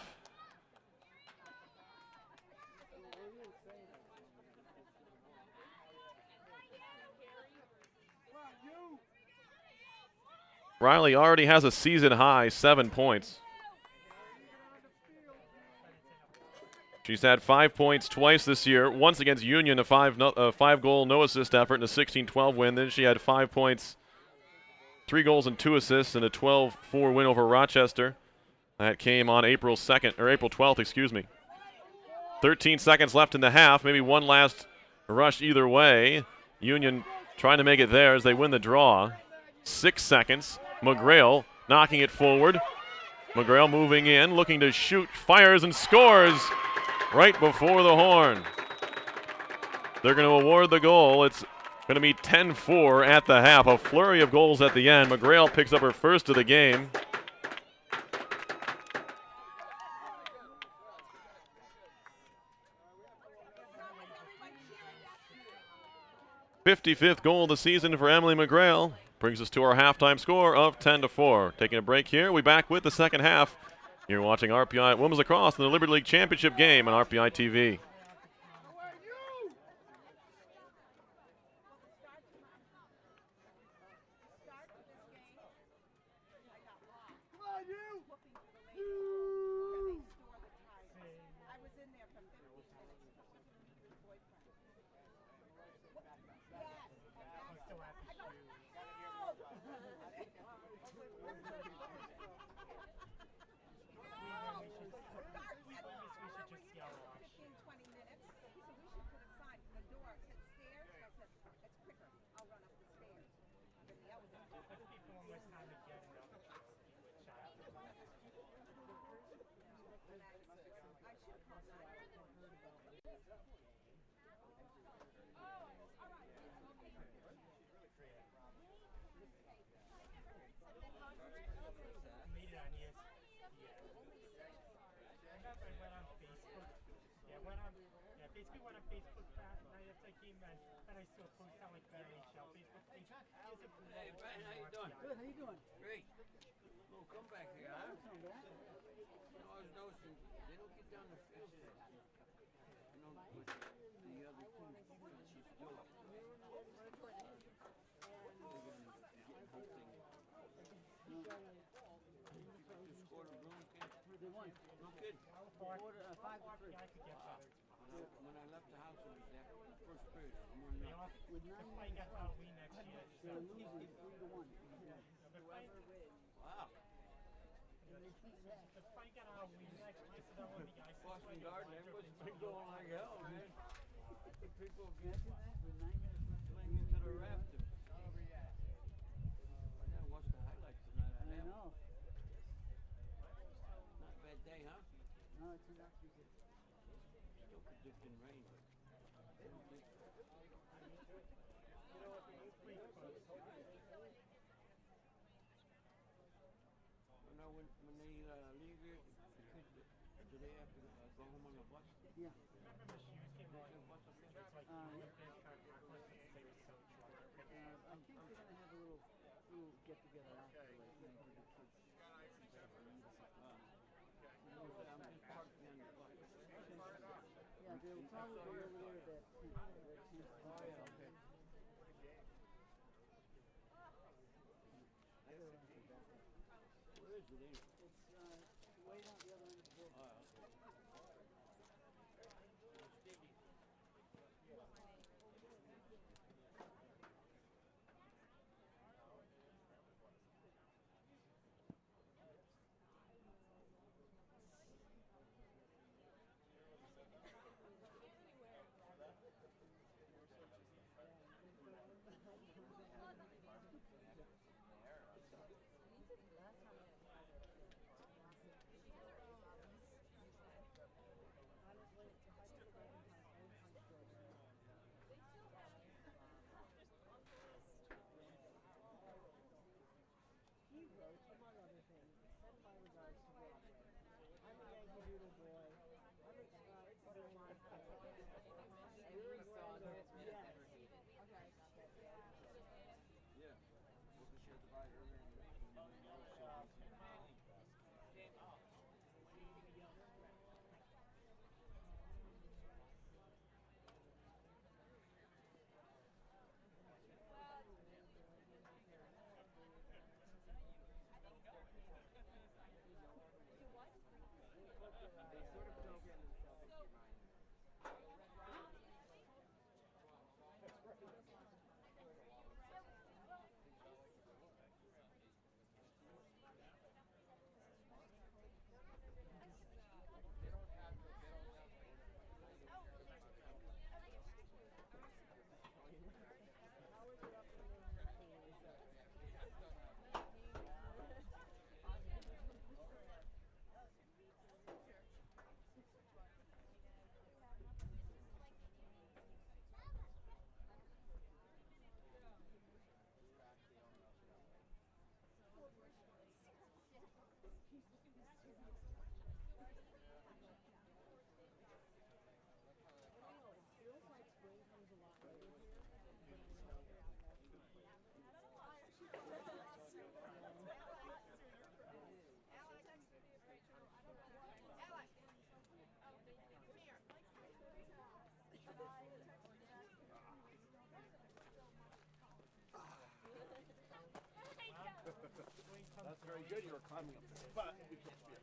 Riley already has a season high 7 points. She's had 5 points twice this year. Once against Union, a 5-goal no assist effort in a 16-12 win. Then she had 5 points, 3 goals and 2 assists in a 12-4 win over Rochester. That came on April 12th, excuse me. 13 seconds left in the half. Maybe one last rush either way. Union trying to make it there as they win the draw. 6 seconds. McGrail knocking it forward. McGrail moving in, looking to shoot, fires and scores right before the horn. They're going to award the goal. It's going to be 10-4 at the half. A flurry of goals at the end. McGrail picks up her first of the game. '55th goal of the season for Emily McGrail. Brings us to our halftime score of 10-4. Taking a break here. We back with the second half. You're watching RPI Women's Lacrosse in the Liberty League Championship game on RPI TV. Good, how you doing? Great. Little comeback here, huh? I was noticing they don't get down the field. The other team, she's still up. Scored a bloom camp. They won. No kidding. 5-3. When I left the house, it was that first period. I'm on nothing. With 9 minutes left, they're losing 3-1. Wow. Boston Garden, everybody's been going like hell, man. People Imagine that with 9 minutes left. fling into the rafters. it can rain. You know, when they leave here, the kids, do they have to go home on the bus? Yeah. Is there a bus up there? I think they're gonna have a little get together after, like, you know, give the kids some type of food or something. I'm just parked behind the bus. Yeah, they'll probably be over there at that two. Oh, yeah, okay. Where is it anyway? It's way down the other end of the building. Oh, okay. He wrote, among other things, send my regards to Broadway. I'm a Yankee Doodle boy. I'm a doing my thing. You're a song that's never hated. Yeah. What we shared the ride earlier in the week when we were so they sort of program themselves into your mind. That's very good. You were climbing up there. But we can't see it.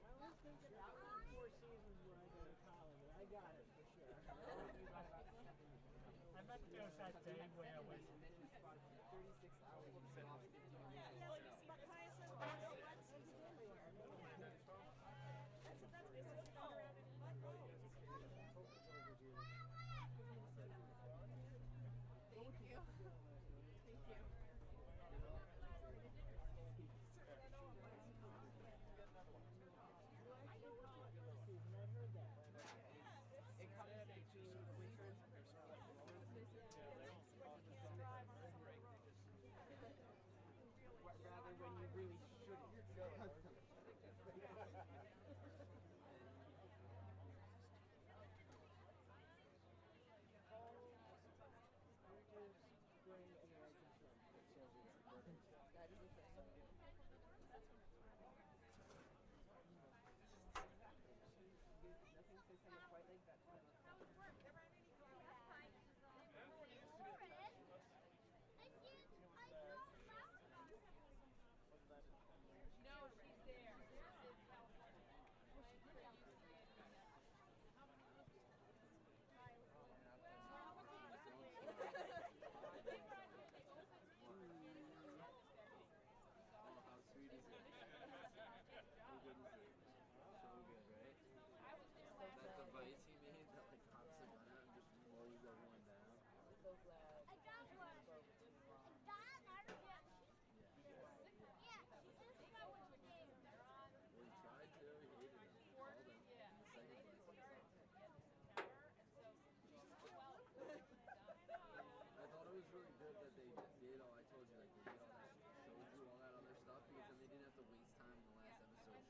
I was thinking about 4 seasons when I go to college. I got it for sure. I met there that day where I was 36 hours. Rather when you really shouldn't. Spring, and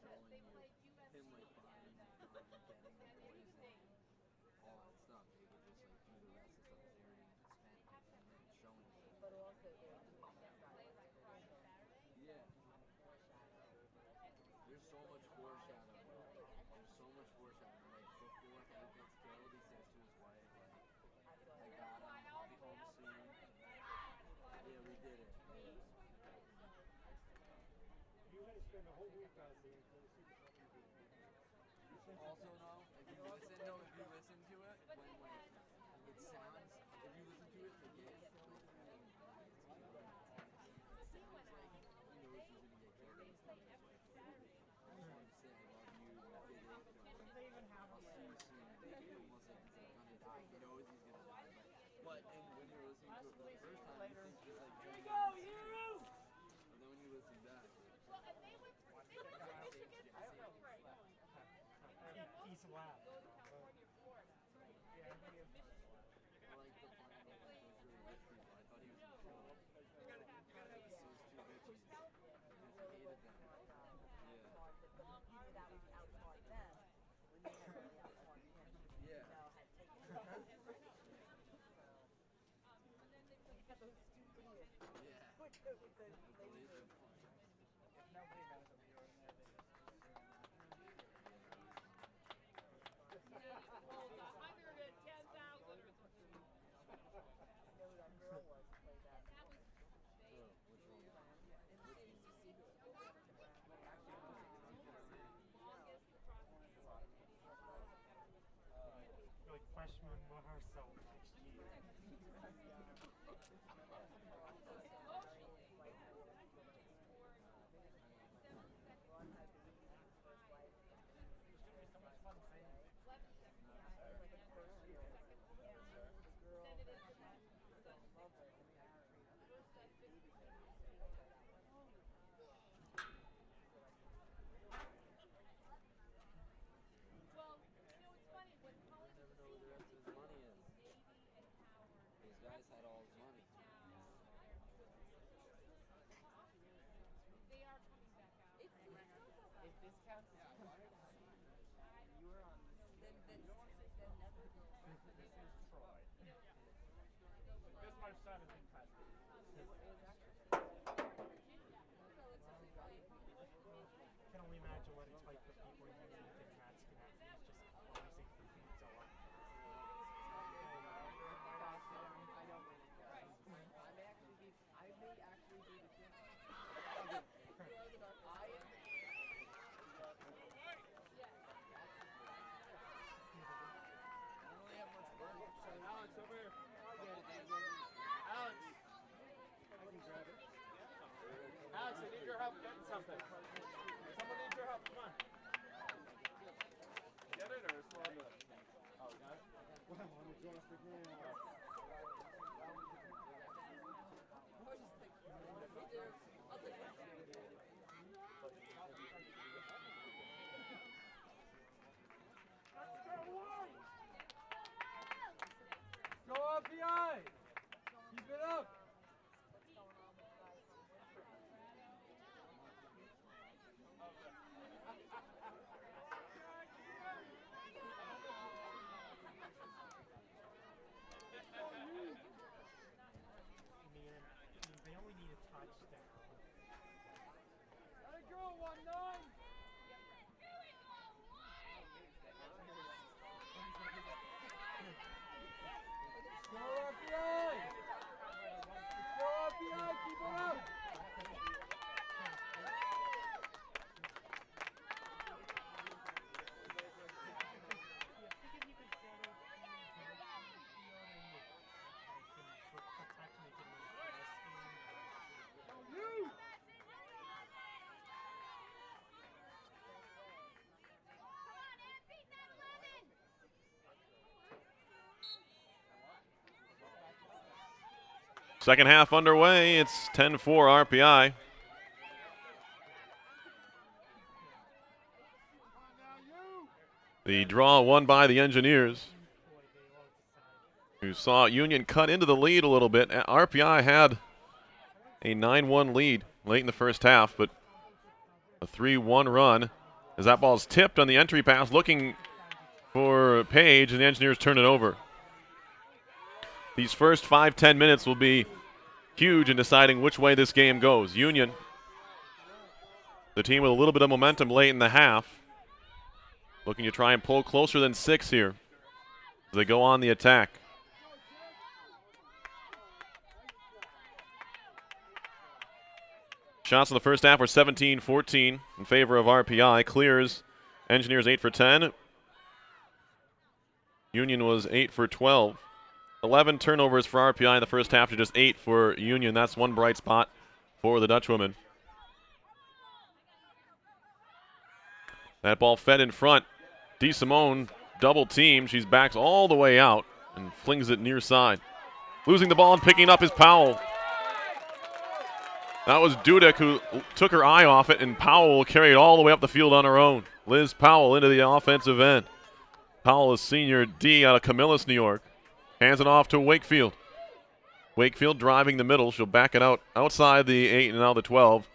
showing you him like buying getting the boys and all that stuff. They would just like do the rest of the stuff they already spent and then showing you. But also they were doing yeah. There's so much foreshadowing. There's so much foreshadowing. Like before Hank gets killed, he says to his wife, like, I got him, I'll be home soon. Yeah, we did it. Yeah. You had to spend a whole week out there until the Super Bowl. Also, no, if you listen to it, when like it sounds, if you listen to it again, it sounds like he knows he's gonna get killed. I just wanted to say I love you, we did it. I'll see you soon. Almost like he's gonna die. He knows he's gonna die, but when you're listening to it for the first time, you think just like here we go, you! And then when you listen back, He's loud. I like the part where it was really rich people. I thought he was gonna kill them. It was those two bitches. I just hated them. Yeah. Like freshman rehearsal next year. These guys had all his money. If this counts as you were on this is Troy. This my son is impressive. Can only imagine what it's like for people in the Cats can have these just rising for pizza. I don't really care. I may actually be the king. I don't really have much work. Alex, over here. Alex. I can grab it. Alex, I need your help getting something. Someone needs your help. Come on. Get it or slow it? Oh, got it? Wow, I'm exhausted now. Go RPI! Keep it up! They only need a touchdown. Let it go, 1-9! Go RPI! Go RPI, keep it up! You! Second half underway. It's 10-4 RPI. The draw won by the Engineers, who saw Union cut into the lead a little bit. RPI had a 9-1 lead late in the first half, but a 3-1 run As that ball is tipped on the entry pass, looking for Page, and the Engineers turn it over. These first 5-10 minutes will be huge in deciding which way this game goes. Union, the team with a little bit of momentum late in the half, looking to try and pull closer than 6 here as they go on the attack. Shots in the first half were 17-14 in favor of RPI. Clears, Engineers 8 for 10. Union was 8 for 12. 11 turnovers for RPI in the first half to just 8 for Union. That's one bright spot for the Dutchwomen. That ball fed in front. DeSimone double team. She's backs all the way out and flings it near side. Losing the ball and picking up is Powell. That was Dudek who took her eye off it, and Powell will carry it all the way up the field on her own. Liz Powell into the offensive end. Powell is senior D out of Camillus, New York. Hands it off to Wakefield. Wakefield driving the middle. She'll back it out outside the 8 and now the 12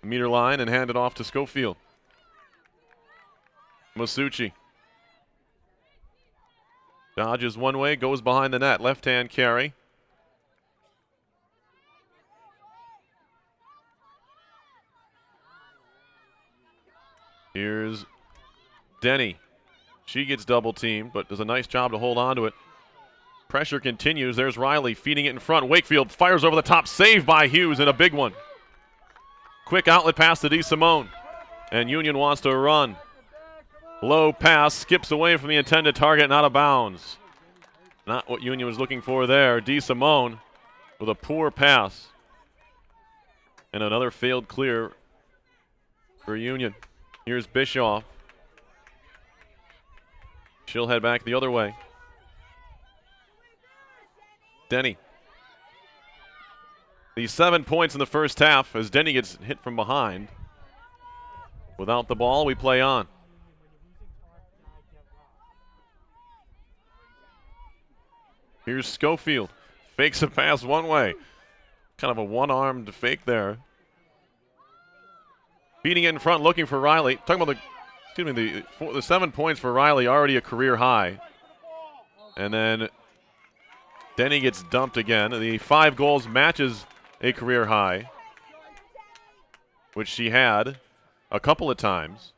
meter line and hand it off to Schofield. Masucci dodges one way, goes behind the net. Left-hand carry. Here's Denny. She gets double teamed, but does a nice job to hold on to it. Pressure continues. There's Riley feeding it in front. Wakefield fires over the top. Saved by Hughes, and a big one. Quick outlet pass to DeSimone. And Union wants to run. Low pass, skips away from the intended target and out of bounds. Not what Union was looking for there. DeSimone with a poor pass. And another failed clear for Union. Here's Bischoff. She'll head back the other way. Denny. The 7 points in the first half as Denny gets hit from behind. Without the ball, we play on. Here's Schofield. Fakes a pass one way. Kind of a one-armed fake there. Beating it in front, looking for Riley. Talking about the 7 points for Riley, already a career high. And then Denny gets dumped again. The 5 goals matches a career high, which she had a couple of times,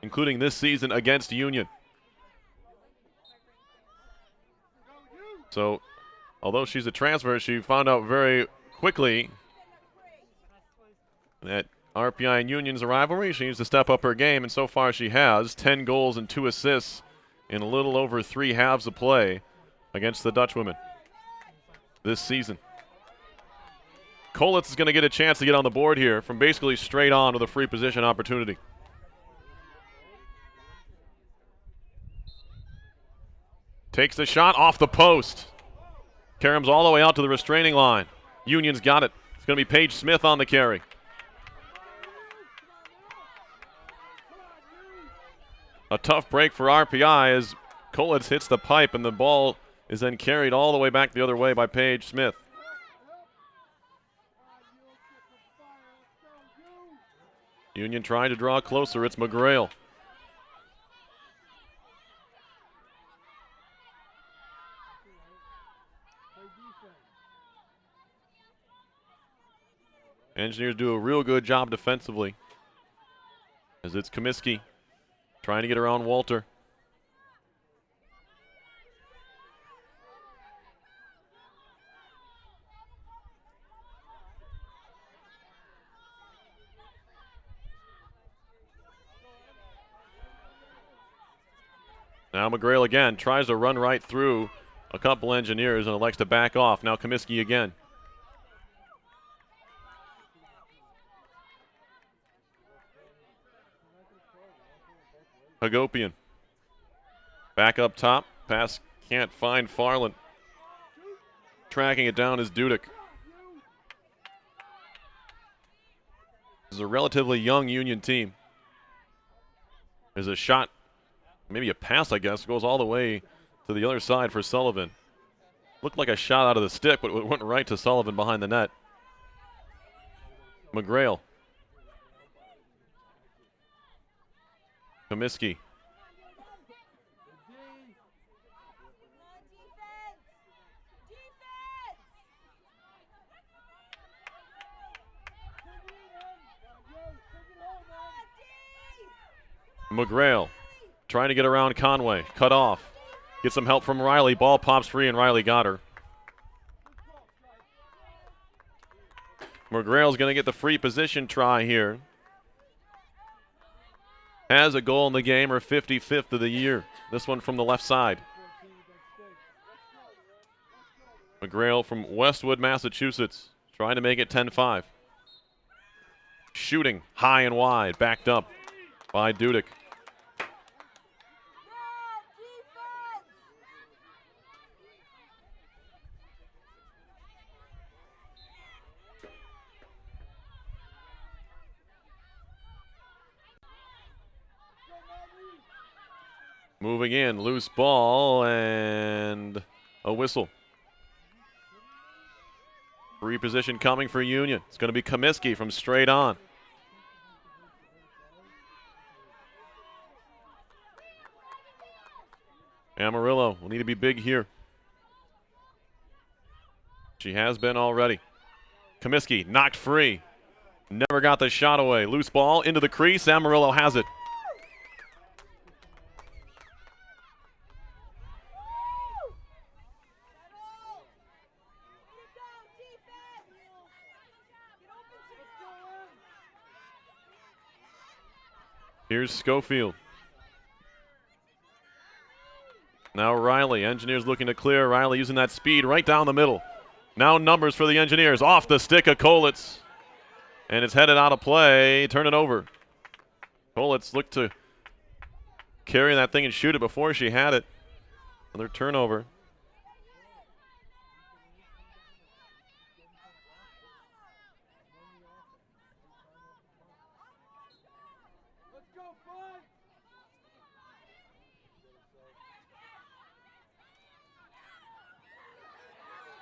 including this season against Union. So, although she's a transfer, she found out very quickly that RPI and Union's a rivalry. She needs to step up her game, and so far she has. 10 goals and 2 assists in a little over 3 halves of play against the Dutchwomen this season. Kolitz is going to get a chance to get on the board here from basically straight on with a free position opportunity. Takes the shot off the post. Carams all the way out to the restraining line. Union's got it. It's going to be Paige Smith on the carry. A tough break for RPI as Kolitz hits the pipe, and the ball is then carried all the way back the other way by Paige Smith. Union trying to draw closer. It's McGrail. Engineers do a real good job defensively as it's Comiskey trying to get around Walter. Now McGrail again tries to run right through a couple Engineers and elects to back off. Now Comiskey again. Hagopian. Back up top. Pass can't find Farland. Tracking it down is Dudek. This is a relatively young Union team. There's a shot, maybe a pass, I guess, goes all the way to the other side for Sullivan. Looked like a shot out of the stick, but it went right to Sullivan behind the net. McGrail. Comiskey. McGrail trying to get around Conway. Cut off. Get some help from Riley. Ball pops free and Riley got her. McGrail's going to get the free position try here. Has a goal in the game, her 55th of the year. This one from the left side. McGrail from Westwood, Massachusetts, trying to make it 10-5. Shooting high and wide, backed up by Dudek. Moving in, loose ball and a whistle. Free position coming for Union. It's going to be Comiskey from straight on. Amarillo will need to be big here. She has been already. Comiskey knocked free. Never got the shot away. Loose ball into the crease. Amarillo has it. Here's Schofield. Now Riley. Engineers looking to clear. Riley using that speed right down the middle. Now numbers for the Engineers. Off the stick of Kolitz. And it's headed out of play. Turn it over. Kolitz looked to carry that thing and shoot it before she had it. Another turnover.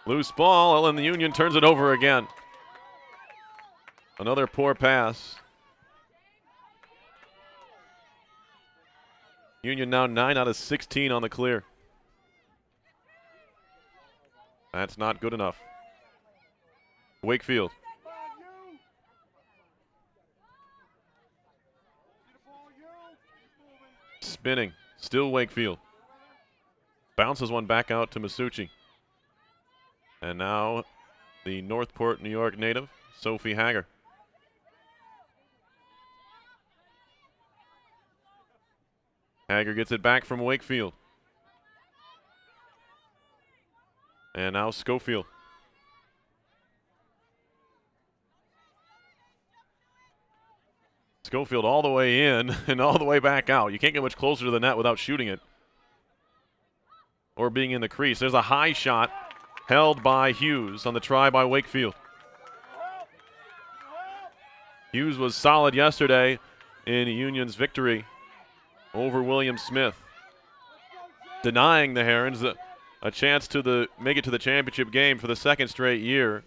Loose ball, and the Union turns it over again. Another poor pass. Union now 9 out of 16 on the clear. That's not good enough. Wakefield. Spinning, still Wakefield. Bounces one back out to Masucci. And now the Northport, New York native, Sophie Hager. Hager gets it back from Wakefield. And now Schofield. Schofield all the way in and all the way back out. You can't get much closer to the net without shooting it or being in the crease. There's a high shot held by Hughes on the try by Wakefield. Hughes was solid yesterday in Union's victory over William Smith, denying the Herons a chance to make it to the championship game for the second straight year.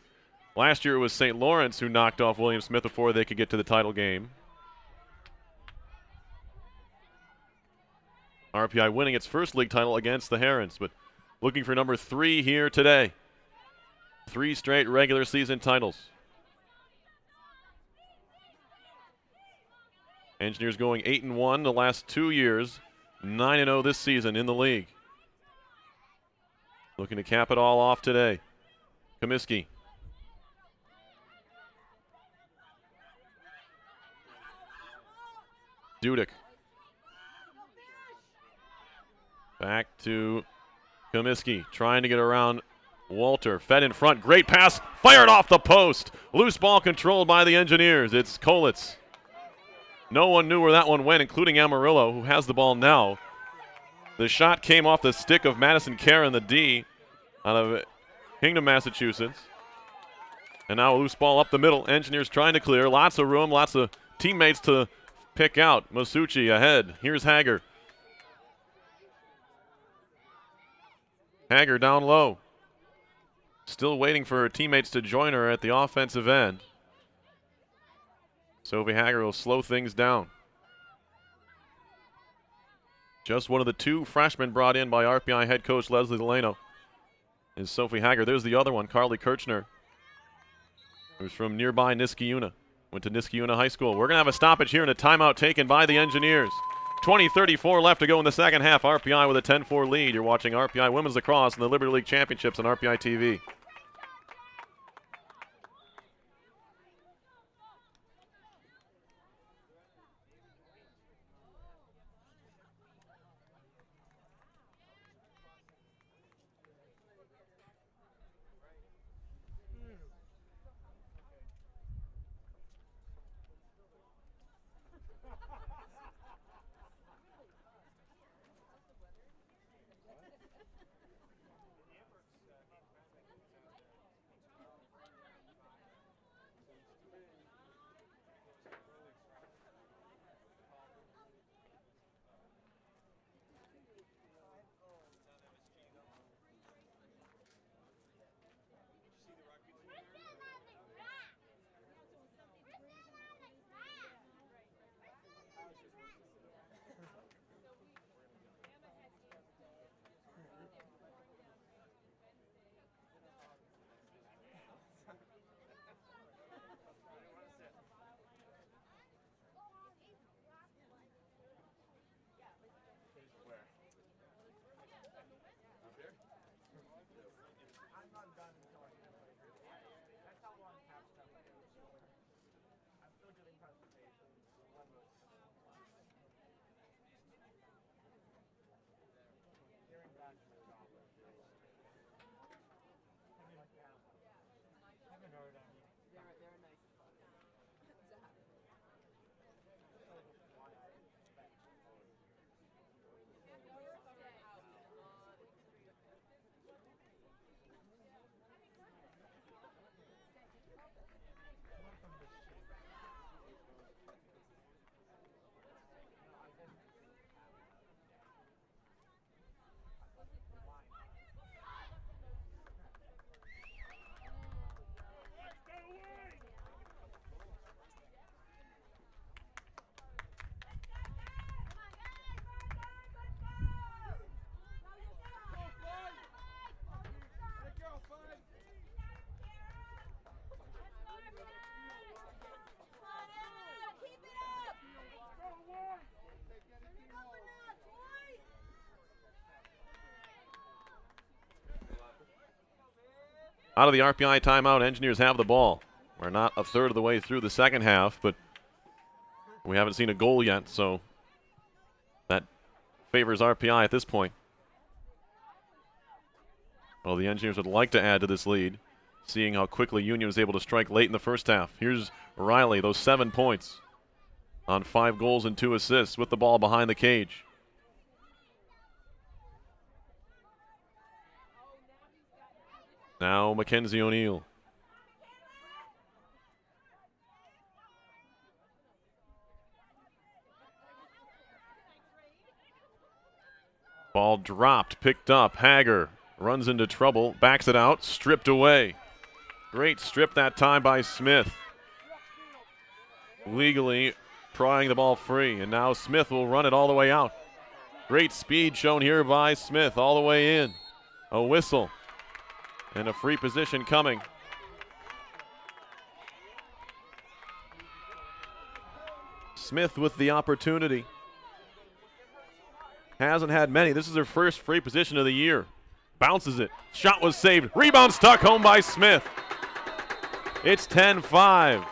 Last year it was St. Lawrence who knocked off William Smith before they could get to the title game. RPI winning its first league title against the Herons, but looking for number 3 here today. 3 straight regular season titles. Engineers going 8-1 the last 2 years, 9-0 this season in the league. Looking to cap it all off today. Comiskey. Dudek. Back to Comiskey, trying to get around Walter. Fed in front, great pass, fired off the post. Loose ball controlled by the Engineers. It's Kolitz. No one knew where that one went, including Amarillo, who has the ball now. The shot came off the stick of Madison Karen, the D, out of Hingham, Massachusetts. And now a loose ball up the middle. Engineers trying to clear. Lots of room, lots of teammates to pick out. Masucci ahead. Here's Hager. Hager down low. Still waiting for her teammates to join her at the offensive end. Sophie Hager will slow things down. Just one of the 2 freshmen brought in by RPI head coach Leslie Delano is Sophie Hager. There's the other one, Carly Kirchner, who's from nearby Niskayuna. Went to Niskayuna High School. We're going to have a stoppage here and a timeout taken by the Engineers. 20:34 left to go in the second half. RPI with a 10-4 lead. You're watching RPI Women's Lacrosse in the Liberty League Championships on RPI TV. Out of the RPI timeout, Engineers have the ball. We're not a third of the way through the second half, but we haven't seen a goal yet, so that favors RPI at this point. Well, the Engineers would like to add to this lead, seeing how quickly Union was able to strike late in the first half. Here's Riley, those 7 points on 5 goals and 2 assists with the ball behind the cage. Now Mackenzie O'Neill. Ball dropped, picked up. Hager runs into trouble, backs it out, stripped away. Great strip that time by Smith. Legally prying the ball free, and now Smith will run it all the way out. Great speed shown here by Smith all the way in. A whistle and a free position coming. Smith with the opportunity. Hasn't had many. This is her first free position of the year. Bounces it. Shot was saved. Rebound stuck home by Smith. It's 10-5.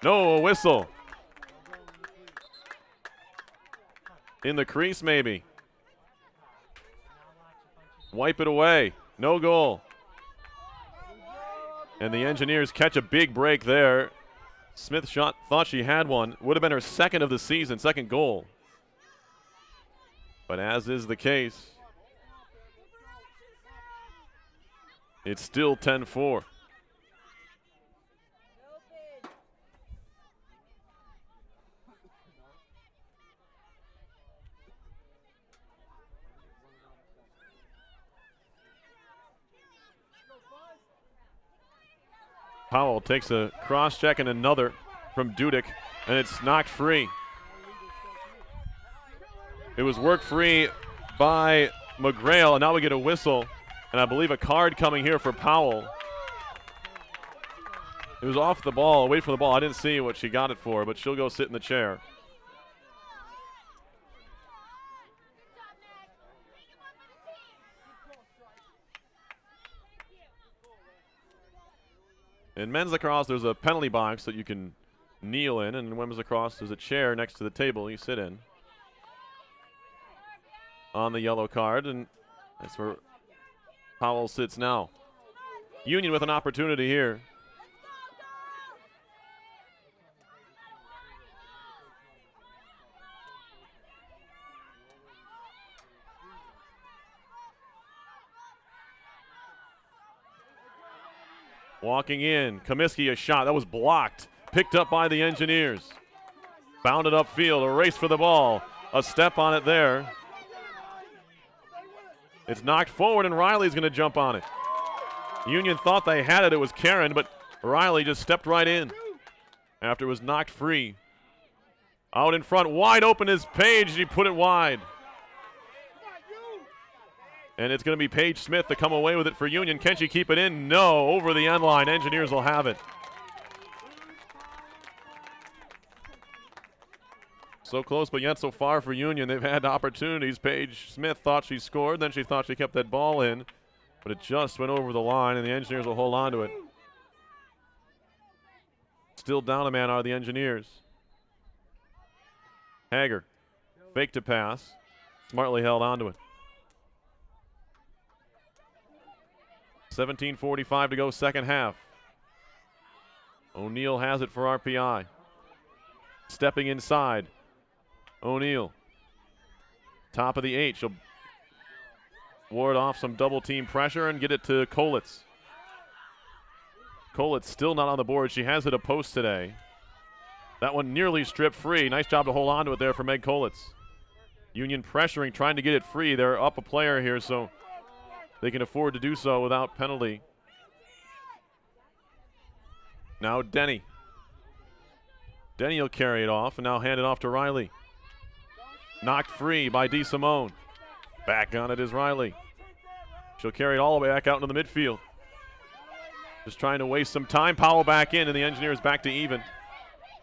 No, a whistle. In the crease, maybe. Wipe it away. No goal. And the Engineers catch a big break there. Smith shot, thought she had one. Would have been her second of the season, second goal. But as is the case, it's still 10-4. Powell takes a cross check and another from Dudek, and it's knocked free. It was work free by McGrail, and now we get a whistle, and I believe a card coming here for Powell. It was off the ball, away from the ball. I didn't see what she got it for, but she'll go sit in the chair. In men's lacrosse, there's a penalty box that you can kneel in, and in women's lacrosse, there's a chair next to the table you sit in. On the yellow card, and that's where Powell sits now. Union with an opportunity here. Walking in, Comiskey, a shot. That was blocked. Picked up by the Engineers. Bounded upfield, a race for the ball. A step on it there. It's knocked forward, and Riley's going to jump on it. Union thought they had it. It was Karen, but Riley just stepped right in after it was knocked free. Out in front, wide open is Page. He put it wide. And it's going to be Paige Smith to come away with it for Union. Can she keep it in? No, over the end line. Engineers will have it. So close, but yet so far for Union. They've had opportunities. Paige Smith thought she scored, then she thought she kept that ball in, but it just went over the line, and the Engineers will hold on to it. Still down a man are the Engineers. Hager, fake to pass, smartly held onto it. 17:45 to go, second half. O'Neal has it for RPI. Stepping inside. O'Neal. Top of the 8. She'll ward off some double team pressure and get it to Kolitz. Kolitz still not on the board. She has hit a post today. That one nearly stripped free. Nice job to hold on to it there for Meg Kolitz. Union pressuring, trying to get it free. They're up a player here, so they can afford to do so without penalty. Now Denny. Denny will carry it off and now hand it off to Riley. Knocked free by DeSimone. Back on it is Riley. She'll carry it all the way back out into the midfield. Just trying to waste some time. Powell back in, and the Engineers back to even.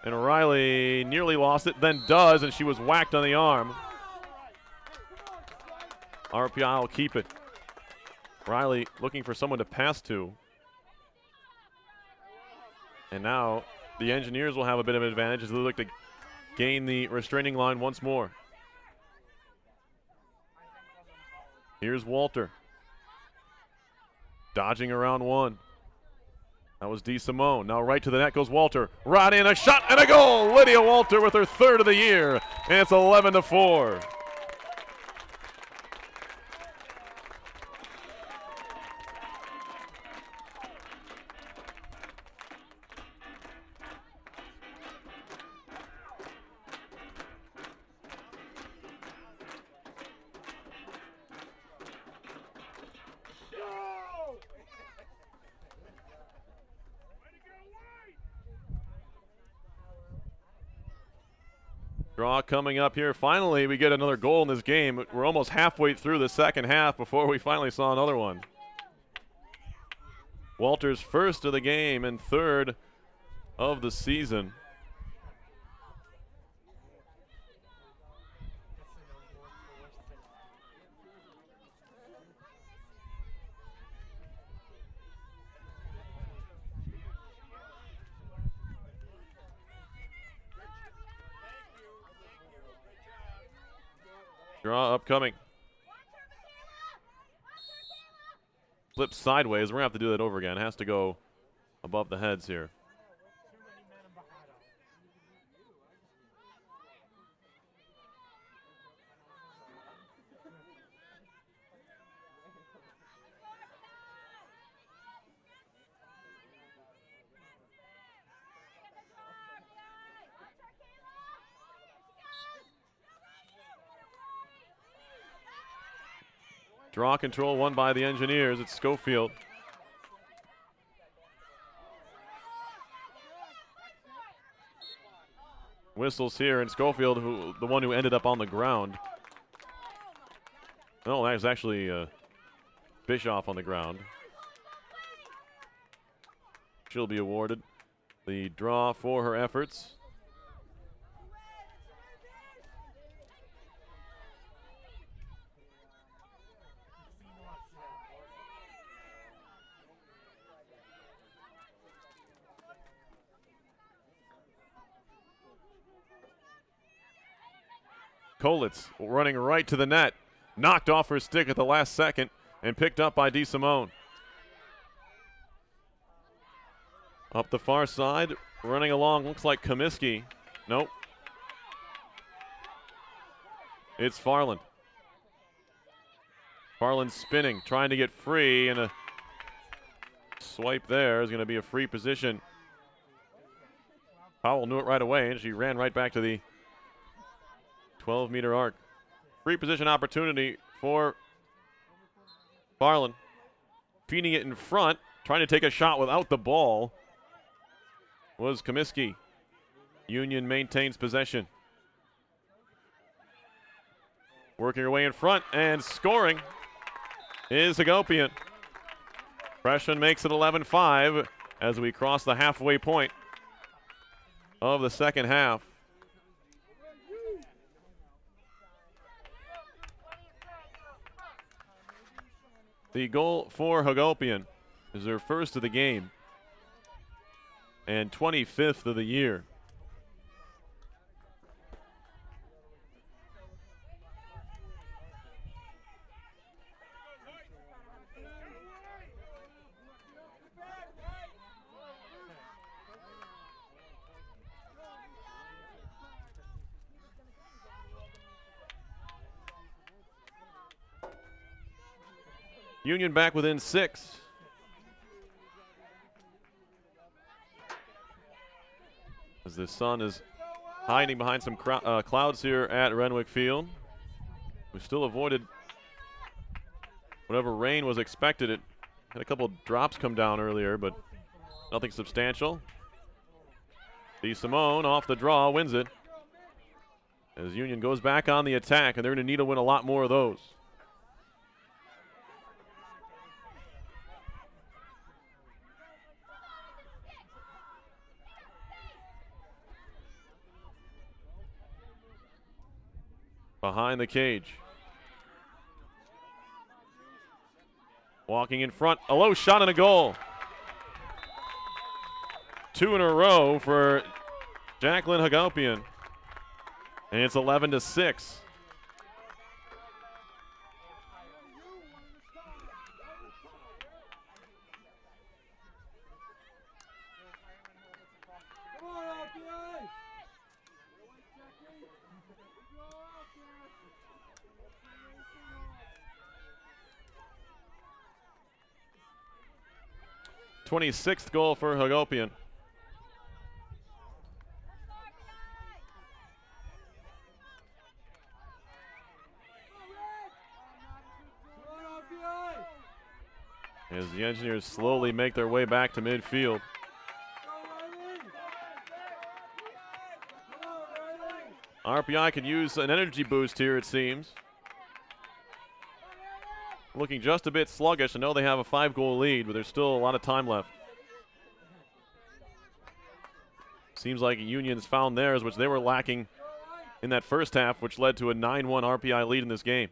And Riley nearly lost it, then does, and she was whacked on the arm. RPI will keep it. Riley looking for someone to pass to. And now the Engineers will have a bit of an advantage as they look to gain the restraining line once more. Here's Walter. Dodging around one. That was DeSimone. Now right to the net goes Walter. Right in, a shot and a goal. Lydia Walter with her third of the year. And it's 11-4. Draw coming up here. Finally, we get another goal in this game. We're almost halfway through the second half before we finally saw another one. Walter's first of the game and third of the season. Draw upcoming. Flip sideways. We're going to have to do that over again. It has to go above the heads here. Draw control won by the Engineers. It's Schofield. Whistles here, and Schofield, the one who ended up on the ground, Oh, that was actually Bischoff on the ground. She'll be awarded the draw for her efforts. Kolitz running right to the net. Knocked off her stick at the last second and picked up by DeSimone. Up the far side, running along, looks like Comiskey. Nope. It's Farland. Farland spinning, trying to get free, and a swipe there is going to be a free position. Powell knew it right away, and she ran right back to the 12-meter arc. Free position opportunity for Farland. Feeding it in front, trying to take a shot without the ball was Comiskey. Union maintains possession. Working her way in front and scoring is Hagopian. Freshman makes it 11-5 as we cross the halfway point of the second half. The goal for Hagopian is their first of the game and 25th of the year. Union back within 6. As the sun is hiding behind some clouds here at Renwick Field. We still avoided whatever rain was expected. It had a couple drops come down earlier, but nothing substantial. DeSimone off the draw wins it. As Union goes back on the attack, and they're going to need to win a lot more of those. Behind the cage. Walking in front. A low shot and a goal. 2 in a row for Jacqueline Hagopian. And it's 11-6. Twenty-sixth goal for Hagopian. As the Engineers slowly make their way back to midfield. RPI could use an energy boost here, it seems. Looking just a bit sluggish. I know they have a 5-goal lead, but there's still a lot of time left. Seems like Union's found theirs, which they were lacking in that first half, which led to a 9-1 RPI lead in this game.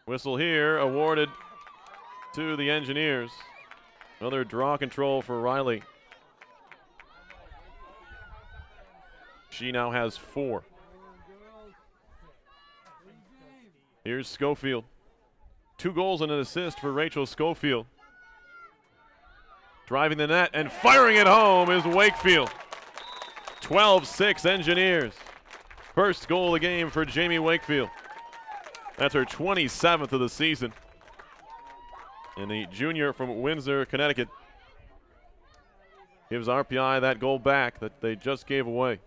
Whistle here, awarded to the Engineers. Another draw control for Riley. She now has 4. Here's Schofield. 2 goals and an assist for Rachel Schofield. Driving the net and firing it home is Wakefield. 12-6 Engineers. First goal of the game for Jamie Wakefield. That's her 27th of the season. And the junior from Windsor, Connecticut, gives RPI that goal back that they just gave away.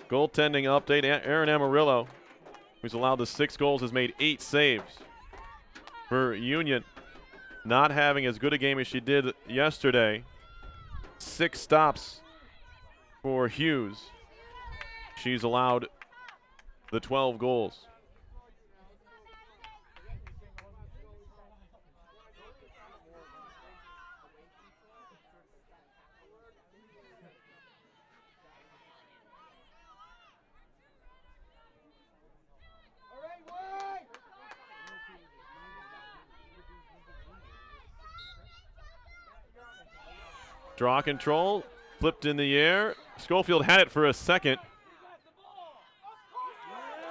Goaltending update, Aaron Amarillo who's allowed the 6 goals, has made 8 saves. For Union, not having as good a game as she did yesterday. 6 stops for Hughes. She's allowed the 12 goals. Draw control, flipped in the air. Schofield had it for a second.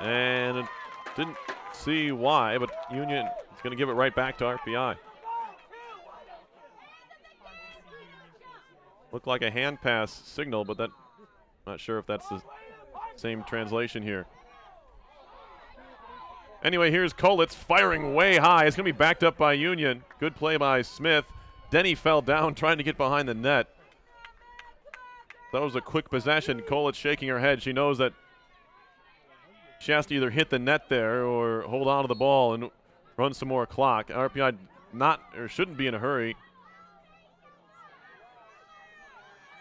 And didn't see why, but Union is going to give it right back to RPI. Looked like a hand pass signal, but that, not sure if that's the same translation here. Anyway, here's Kolitz firing way high. It's going to be backed up by Union. Good play by Smith. Denny fell down trying to get behind the net. That was a quick possession. Kolitz shaking her head. She knows that she has to either hit the net there or hold on to the ball and run some more clock. RPI not or shouldn't be in a hurry.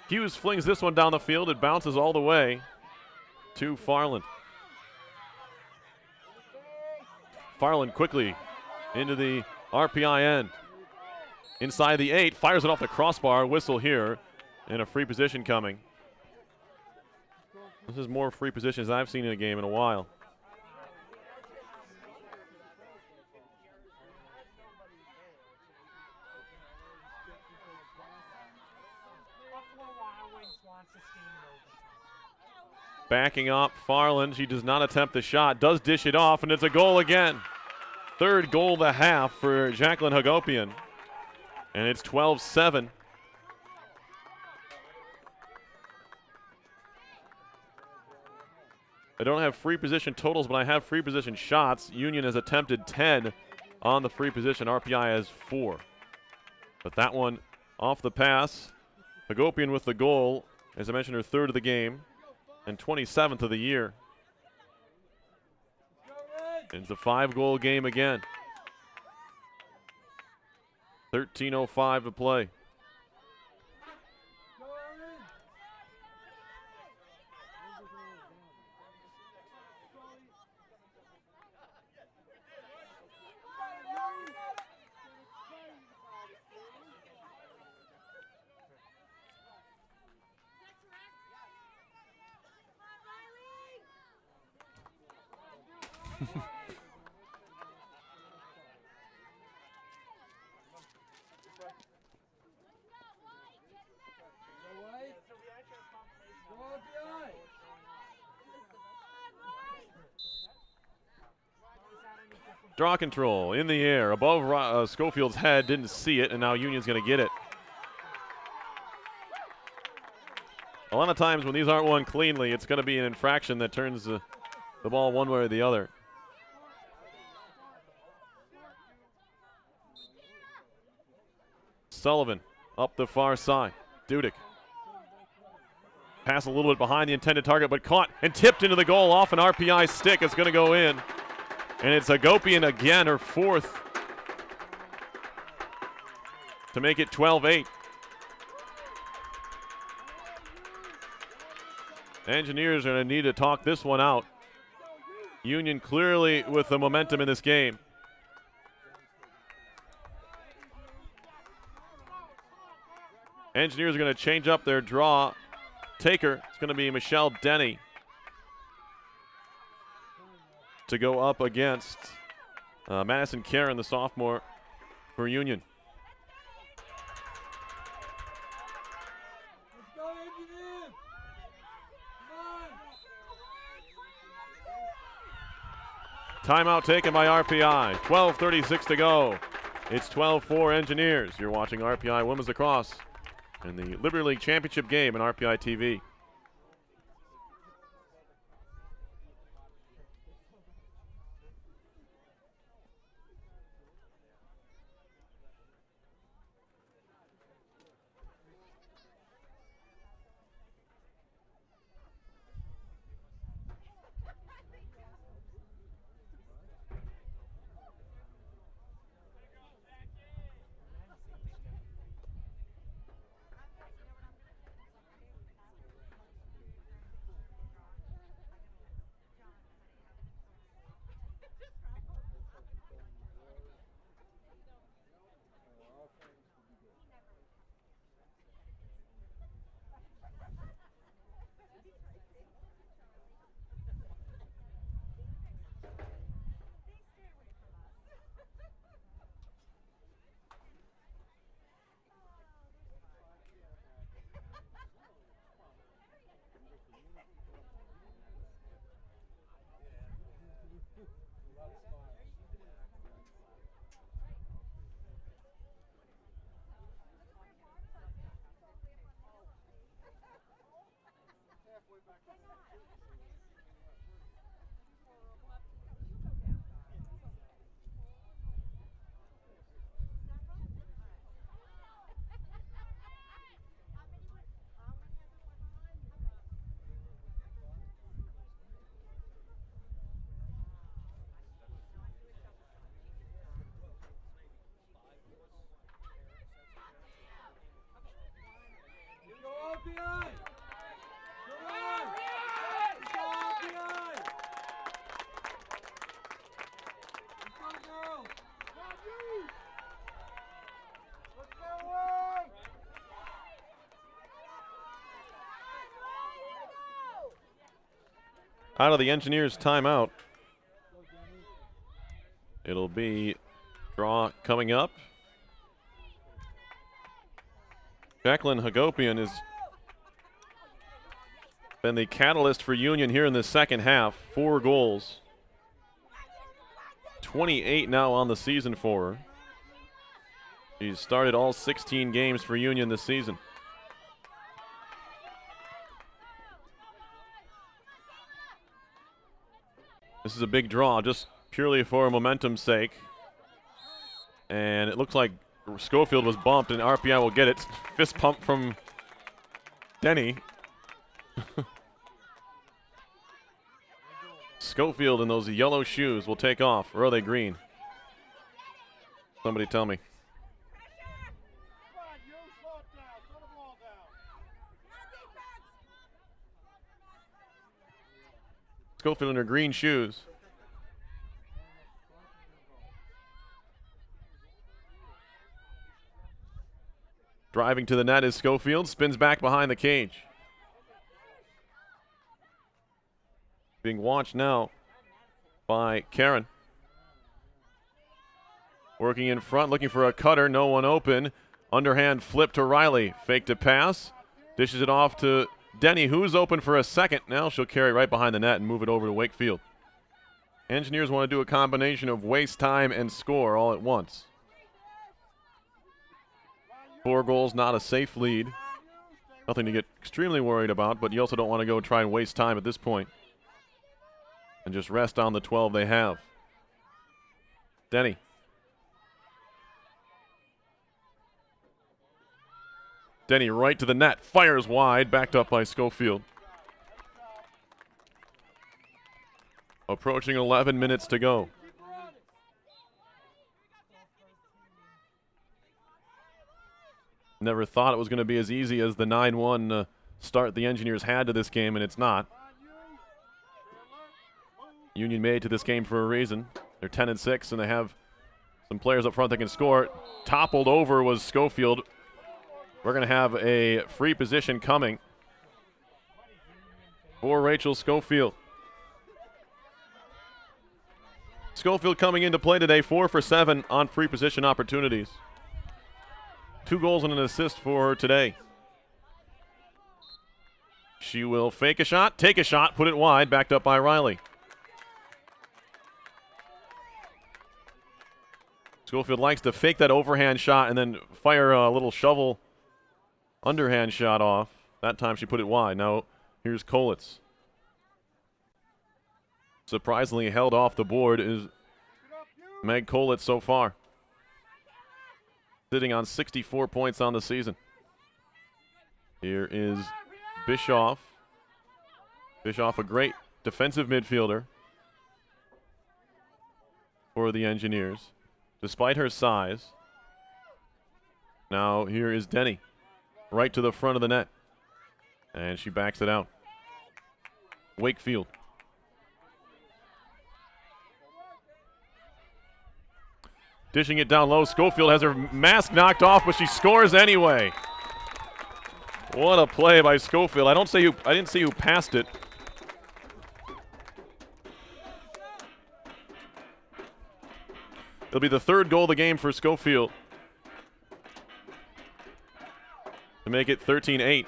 Hughes flings this one down the field. It bounces all the way to Farland. Farland quickly into the RPI end. Inside the 8, fires it off the crossbar. Whistle here, and a free position coming. This is more free positions I've seen in a game in a while. Backing up, Farland. She does not attempt the shot, does dish it off, and it's a goal again. 3rd goal of the half for Jacqueline Hagopian. And it's 12-7. I don't have free position totals, but I have free position shots. Union has attempted 10 on the free position. RPI has 4. But that one off the pass. Hagopian with the goal. As I mentioned, her 3rd of the game and 27th of the year. It's a 5-goal game again. 13:05 to play. Draw control in the air above Schofield's head, didn't see it, and now Union's going to get it. A lot of times when these aren't won cleanly, it's going to be an infraction that turns the ball one way or the other. Sullivan up the far side. Dudek. Pass a little bit behind the intended target, but caught and tipped into the goal off an RPI stick. It's going to go in. And it's Hagopian again, her 4th, to make it 12-8. Engineers are going to need to talk this one out. Union clearly with the momentum in this game. Engineers are going to change up their draw. Taker, it's going to be Michelle Denny to go up against Madison Karen, the sophomore for Union. Timeout taken by RPI. 12:36 to go. It's 12-4 Engineers. You're watching RPI Women's Lacrosse in the Liberty League Championship game on RPI TV. Out of the Engineers' timeout. It'll be draw coming up. Jacqueline Hagopian has been the catalyst for Union here in the second half. 4 goals. 28 now on the season for her. She's started all 16 games for Union this season. This is a big draw, just purely for momentum's sake. And it looks like Schofield was bumped, and RPI will get it. Fist pump from Denny. Schofield in those yellow shoes will take off, or are they green? Somebody tell me. Schofield in her green shoes. Driving to the net is Schofield, spins back behind the cage. Being watched now by Karen. Working in front, looking for a cutter, no one open. Underhand flip to Riley, fake to pass. Dishes it off to Denny, who's open for a second. Now she'll carry right behind the net and move it over to Wakefield. Engineers want to do a combination of waste time and score all at once. 4 goals, not a safe lead. Nothing to get extremely worried about, but you also don't want to go try and waste time at this point. And just rest on the 12 they have. Denny. Denny right to the net, fires wide, backed up by Schofield. Approaching 11 minutes to go. Never thought it was going to be as easy as the 9-1 start the Engineers had to this game, and it's not. Union made to this game for a reason. They're 10-6, and they have some players up front that can score. Toppled over was Schofield. We're going to have a free position coming for Rachel Schofield. Schofield coming into play today, 4 for 7 on free position opportunities. 2 goals and an assist for her today. She will fake a shot, take a shot, put it wide, backed up by Riley. Schofield likes to fake that overhand shot and then fire a little shovel underhand shot off. That time she put it wide. Now here's Kolitz. Surprisingly held off the board is Meg Kolitz so far. Sitting on 64 points on the season. Here is Bischoff. Bischoff, a great defensive midfielder for the Engineers, despite her size. Now here is Denny, right to the front of the net. And she backs it out. Wakefield. Dishing it down low. Schofield has her mask knocked off, but she scores anyway. What a play by Schofield. I didn't see who passed it. It'll be the 3rd goal of the game for Schofield to make it 13-8.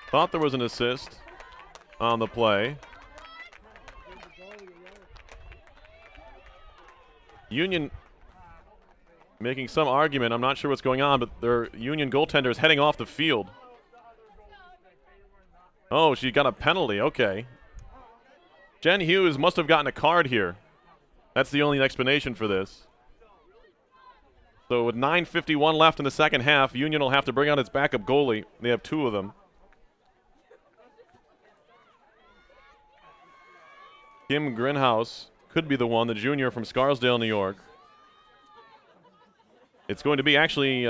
Thought there was an assist on the play. Union making some argument. I'm not sure what's going on, but their Union goaltender is heading off the field. Oh, she got a penalty. Okay. Jen Hughes must have gotten a card here. That's the only explanation for this. So with 9:51 left in the second half, Union will have to bring out its backup goalie. They have 2 of them. Kim Grinhouse could be the one, the junior from Scarsdale, New York. It's going to be actually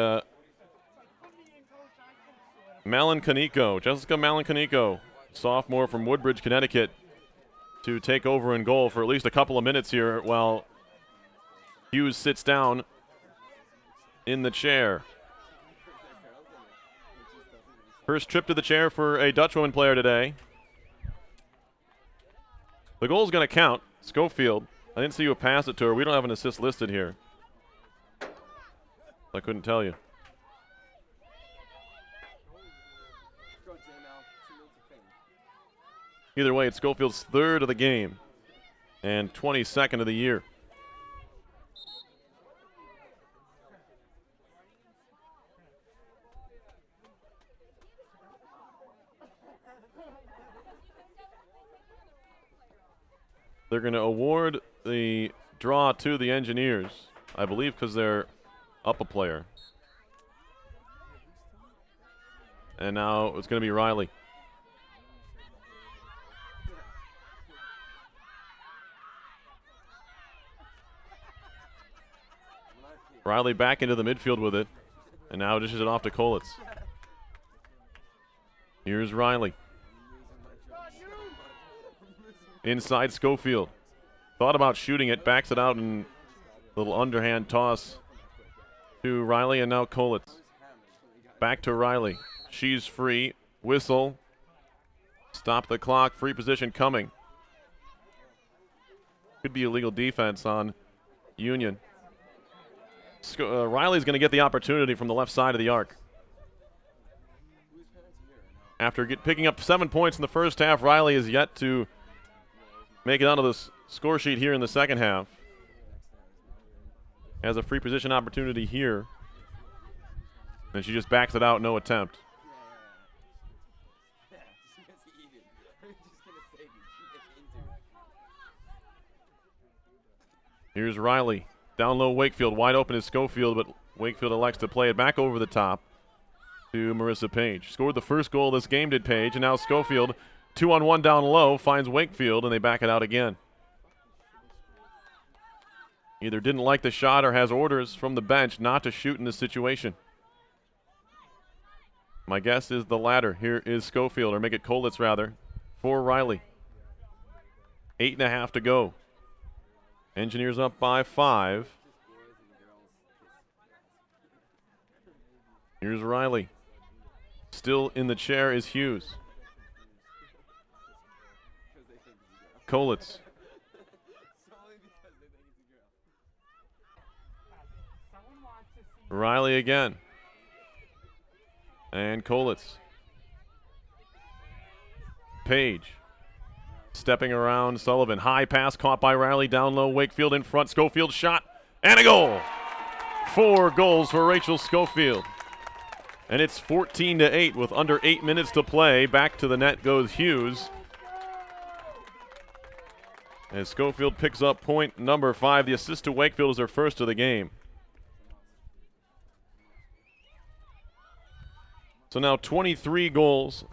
Malin Kaneko, Jessica Malin Kaneko, sophomore from Woodbridge, Connecticut, to take over in goal for at least a couple of minutes here while Hughes sits down in the chair. First trip to the chair for a Dutchwoman player today. The goal's going to count. Schofield. I didn't see you pass it to her. We don't have an assist listed here. I couldn't tell you. Either way, it's Schofield's third of the game and 22nd of the year. They're going to award the draw to the Engineers, I believe, because they're up a player. And now it's going to be Riley. Riley back into the midfield with it, and now dishes it off to Kolitz. Here's Riley. Inside Schofield. Thought about shooting it, backs it out, and little underhand toss to Riley, and now Kolitz. Back to Riley. She's free. Whistle. Stop the clock. Free position coming. Could be illegal defense on Union. Riley's going to get the opportunity from the left side of the arc. After picking up 7 points in the first half, Riley is yet to make it onto the score sheet here in the second half. Has a free position opportunity here. And she just backs it out, no attempt. Here's Riley. Down low, Wakefield. Wide open is Schofield, but Wakefield elects to play it back over the top to Marissa Page. Scored the first goal of this game, did Page, and now Schofield, 2-on-1 down low, finds Wakefield, and they back it out again. Either didn't like the shot or has orders from the bench not to shoot in this situation. My guess is the latter. Here is Schofield, or make it Kolitz rather, for Riley. 8.5 to go. Engineers up by 5. Here's Riley. Still in the chair is Hughes. Kolitz. Riley again. And Kolitz. Page. Stepping around Sullivan. High pass caught by Riley. Down low, Wakefield in front. Schofield shot. And a goal. 4 goals for Rachel Schofield. And it's 14-8 with under 8 minutes to play. Back to the net goes Hughes. As Schofield picks up point number 5. The assist to Wakefield is their first of the game. So now 23 goals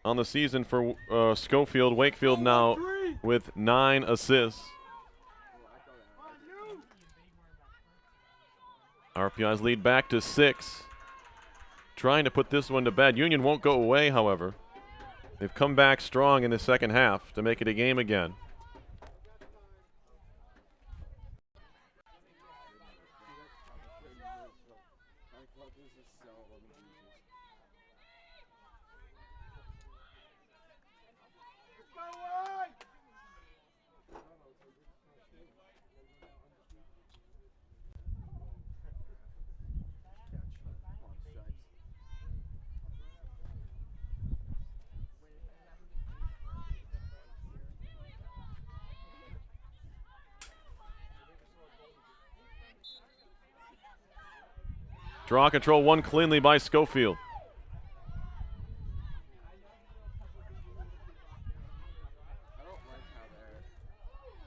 on the season for Schofield. Wakefield now with 9 assists. RPI's lead back to 6. Trying to put this one to bed. Union won't go away, however. They've come back strong in the second half to make it a game again. Draw control won cleanly by Schofield.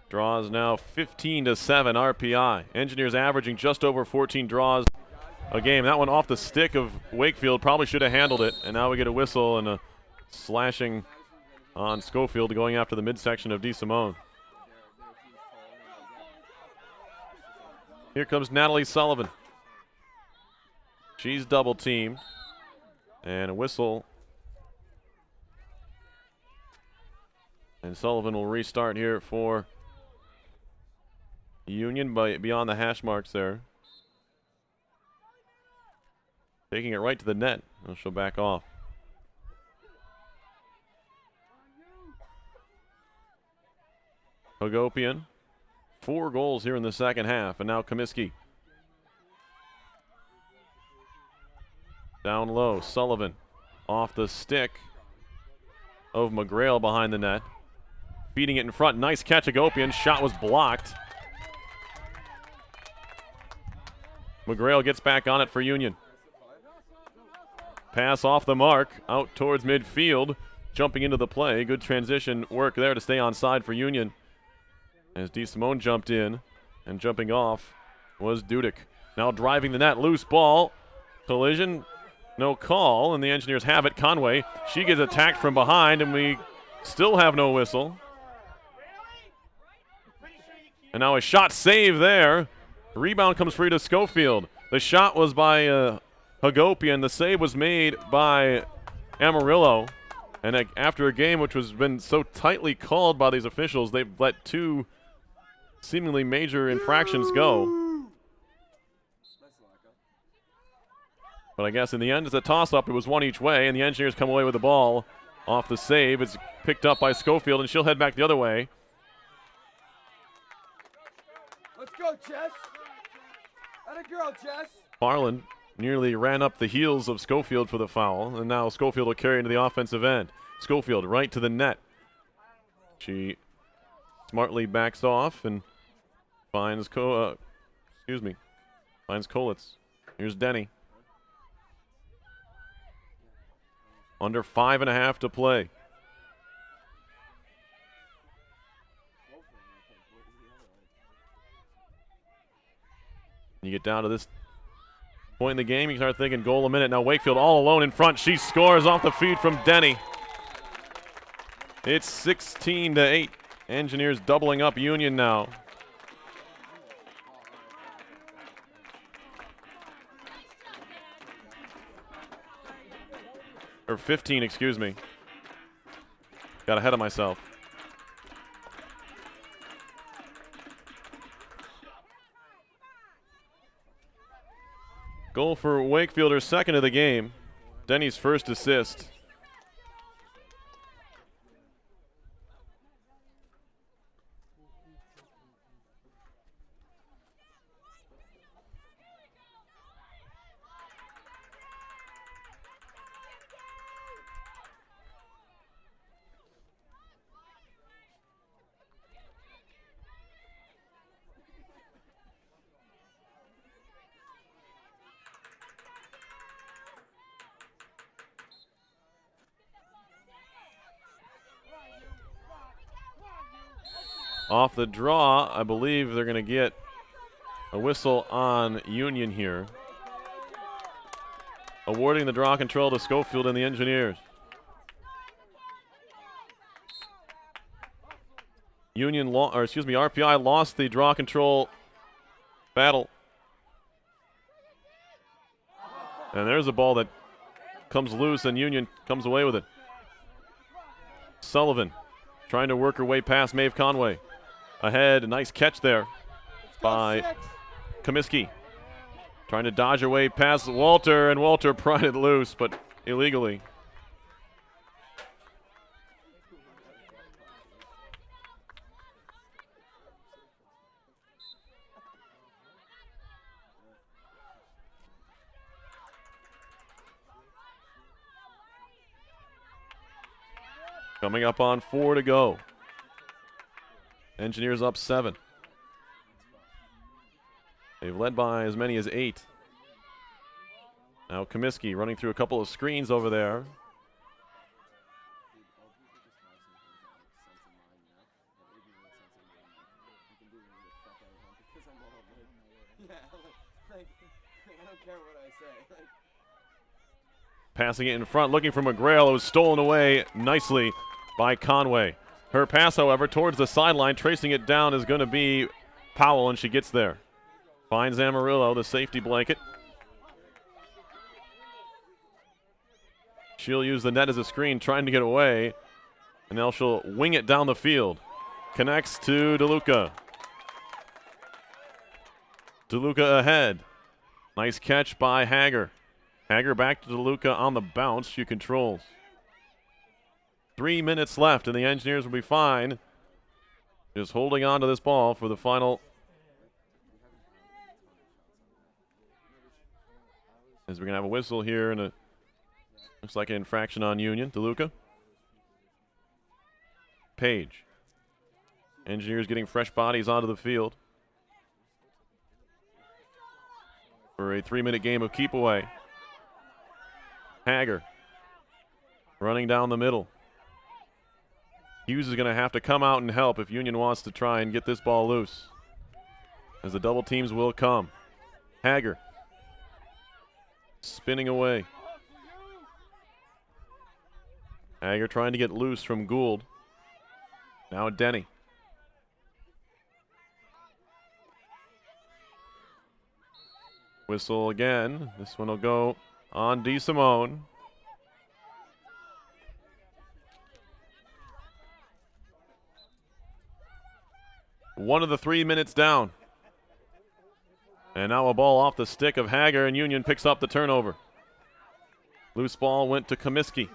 Draws now 15-7 RPI. Engineers averaging just over 14 draws a game. That one off the stick of Wakefield. Probably should have handled it. And now we get a whistle and a slashing on Schofield going after the midsection of DeSimone. Here comes Natalie Sullivan. She's double teamed. And a whistle. And Sullivan will restart here for Union beyond the hash marks there. taking it right to the net. And she'll back off. Hagopian, 4 goals here in the second half, and now Comiskey. Down low, Sullivan off the stick of McGrail behind the net. Feeding it in front, nice catch, Hagopian. Shot was blocked. McGrail gets back on it for Union. Pass off the mark, out towards midfield, jumping into the play. Good transition work there to stay on side for Union. As DeSimone jumped in, and jumping off was Dudek. Now driving the net, loose ball, collision, no call, and the Engineers have it. Conway, she gets attacked from behind, and we still have no whistle. And now a shot save there. Rebound comes free to Schofield. The shot was by Hagopian. The save was made by Amarillo. And after a game which has been so tightly called by these officials, they've let 2 seemingly major infractions go. But I guess in the end, it's a toss-up. It was one each way, and the Engineers come away with the ball off the save. It's picked up by Schofield, and she'll head back the other way. Let's go, Jess. Atta girl, Jess. Farland nearly ran up the heels of Schofield for the foul, and now Schofield will carry into the offensive end. Schofield right to the net. She smartly backs off and finds Kolitz. Here's Denny. Under 5.5 to play. You get down to this point in the game, you start thinking goal a minute. Now Wakefield all alone in front. She scores off the feed from Denny. It's 16-8. Engineers doubling up Union now. Or 15, excuse me. Got ahead of myself. Goal for Wakefield, her second of the game. Denny's first assist. Off the draw, I believe they're going to get a whistle on Union here. Awarding the draw control to Schofield and the Engineers. RPI lost the draw control battle. And there's a ball that comes loose and Union comes away with it. Sullivan trying to work her way past Maeve Conway. Ahead, a nice catch there by Comiskey. Trying to dodge her way past Walter, and Walter pried it loose, but illegally. Coming up on 4 to go. Engineers up 7. They've led by as many as 8. Now Comiskey running through a couple of screens over there. Passing it in front, looking for McGrail. It was stolen away nicely by Conway. Her pass, however, towards the sideline, tracing it down, is going to be Powell, and she gets there. Finds Amarillo, the safety blanket. She'll use the net as a screen, trying to get away. And now she'll wing it down the field. Connects to DeLuca. DeLuca ahead. Nice catch by Hager. Hager back to DeLuca on the bounce. She controls. 3 minutes left, and the Engineers will be fine. Just holding on to this ball for the final. As we're going to have a whistle here, and looks like an infraction on Union. DeLuca. Page. Engineers getting fresh bodies onto the field for a 3-minute game of keep away. Hager running down the middle. Hughes is going to have to come out and help if Union wants to try and get this ball loose, as the double teams will come. Hager spinning away. Hager trying to get loose from Gould. Now Denny. Whistle again. This one will go on DeSimone. One of the 3 minutes down. And now a ball off the stick of Hager, and Union picks up the turnover. Loose ball went to Comiskey.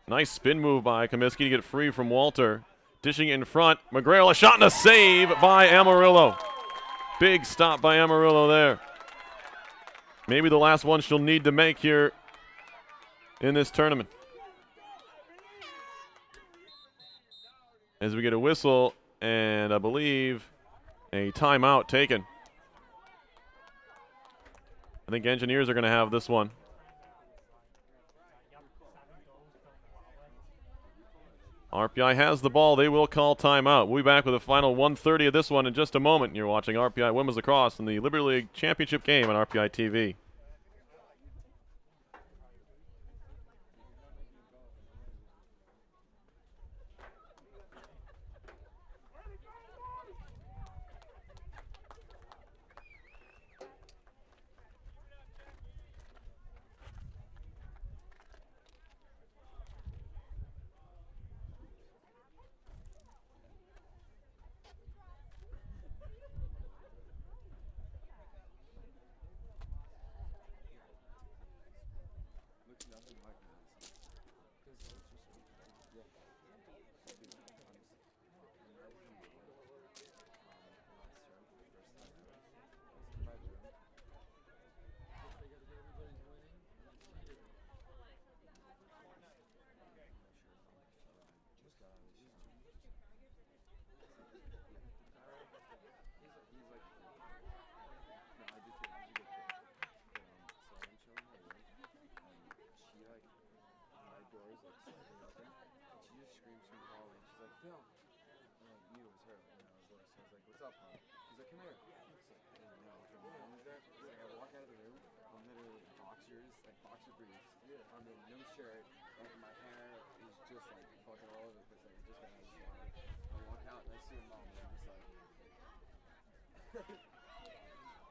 Nice spin move by Comiskey to get free from Walter. Dishing it in front. McGrail, a shot and a save by Amarillo. Big stop by Amarillo there. Maybe the last one she'll need to make here in this tournament. As we get a whistle and I believe a timeout taken. I think Engineers are going to have this one. RPI has the ball. They will call timeout. We'll be back with the final 1:30 of this one in just a moment. You're watching RPI Women's Lacrosse in the Liberty League Championship game on RPI TV.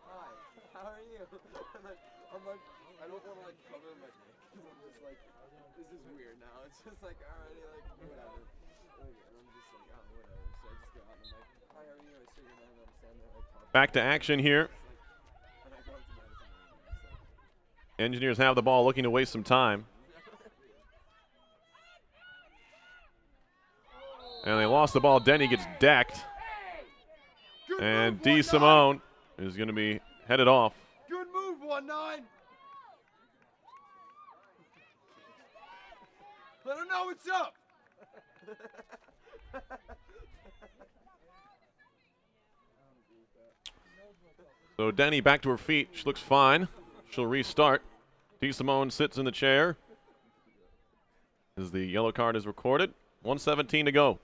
Hi, how are you? I'm like, I don't want to like cover my neck because I'm just like, this is weird now. It's just like already like whatever. And I'm just like, oh whatever. So I just go out and I'm like, hi, how are you? I shake your hand and I'm standing there like talking. Back to action here. And I go up to Madison and Engineers have the ball, looking to waste some time. And they lost the ball. Denny gets decked. And DeSimone is going to be headed off. Good move, 1-9. Let him know what's up. So Denny back to her feet. She looks fine. She'll restart. DeSimone sits in the chair as the yellow card is recorded. 1:17 to go.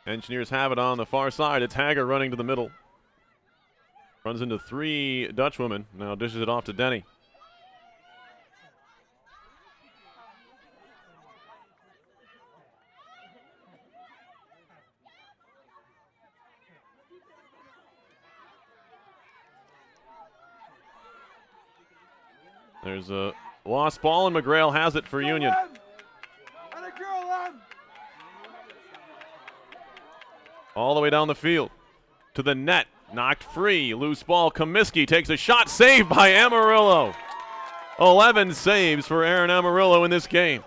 Engineers have it on the far side. It's Hager running to the middle. Runs into 3 Dutchwomen. Now dishes it off to Denny. There's a lost ball, and McGrail has it for Union. And a girl, All the way down the field to the net. Knocked free. Loose ball. Comiskey takes a shot. Saved by Amarillo. 11 saves for Aaron Amarillo in this game.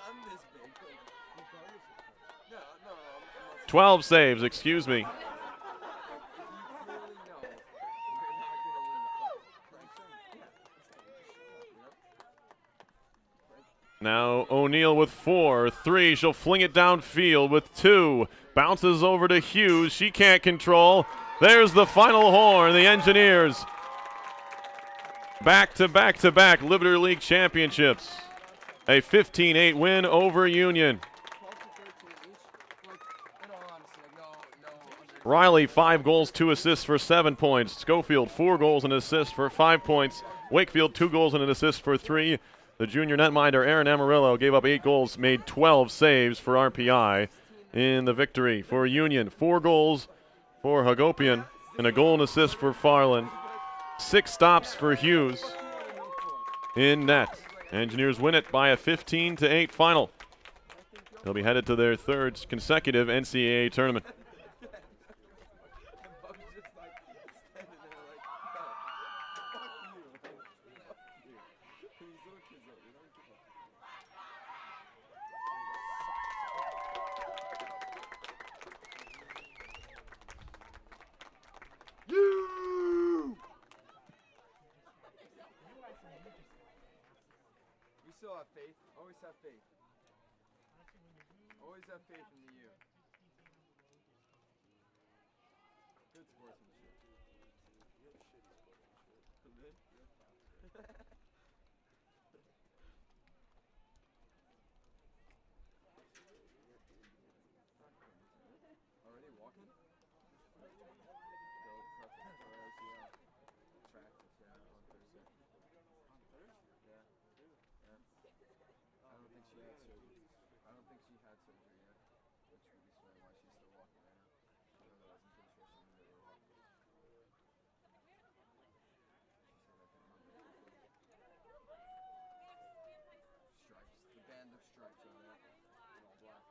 I'm this big. No, I'm not 12 saves, excuse me. you clearly know we're not going to win the fight. Now O'Neal with 4. 3. She'll fling it downfield with 2. Bounces over to Hughes. She can't control. There's the final horn. The Engineers back to back to back Liberty League championships. A 15-8 win over Union. 12 to 13 each. Like, in all honesty, like, no under. Riley, 5 goals, 2 assists for 7 points. Schofield, 4 goals and an assist for 5 points. Wakefield, 2 goals and an assist for 3. The junior netminder, Aaron Amarillo, gave up 8 goals, made 12 saves for RPI in the victory for Union. 4 goals for Hagopian and a goal and assist for Farland. 6 stops for Hughes in net. Engineers win it by a 15-8 final. They'll be headed to their 3rd consecutive NCAA tournament. Buck's just like standing there like, fuck you. Like, fuck you. These little kids, though, they don't give a You! We still have faith. Always have faith. Always have faith in the U. Good sportsmanship. Already walking? Go practice, yeah, on Thursday. On Thursday? Yeah. I don't think she had surgery. I don't think she had surgery yet. Which would explain why she's still walking right now. Otherwise, I'm pretty sure she knew they were walking. She said I can remember. Stripes. The band of stripes on that. All black.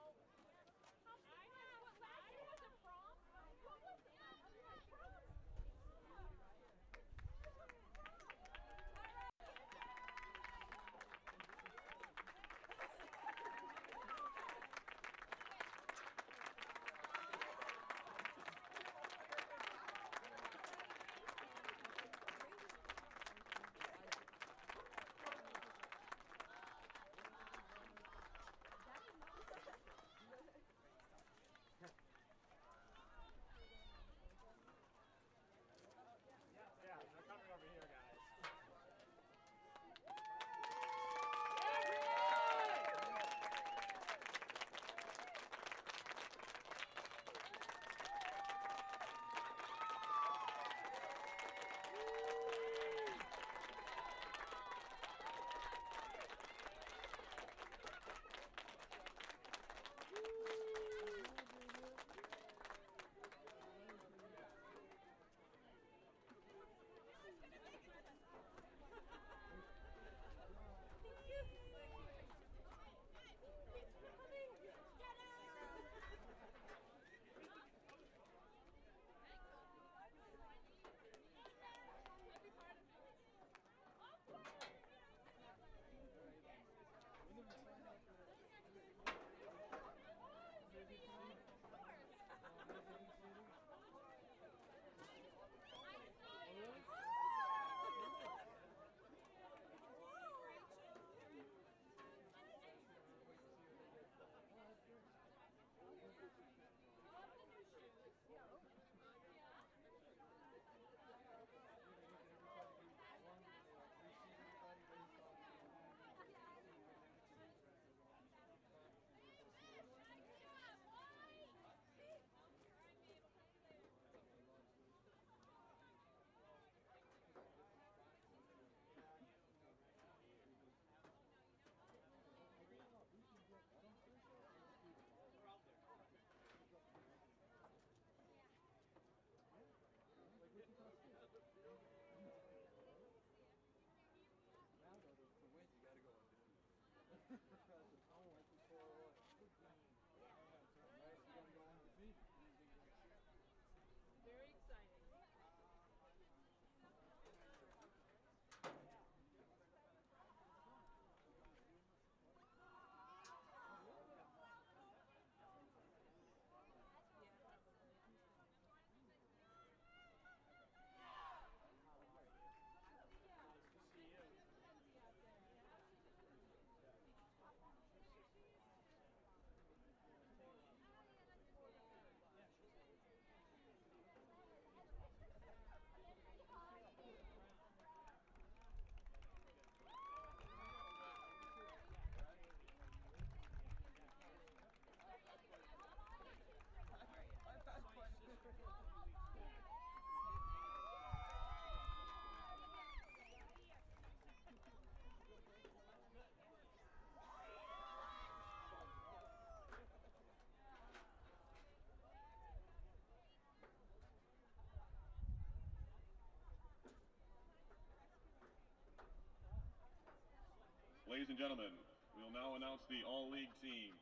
Ladies and gentlemen, we will now announce the all-league team.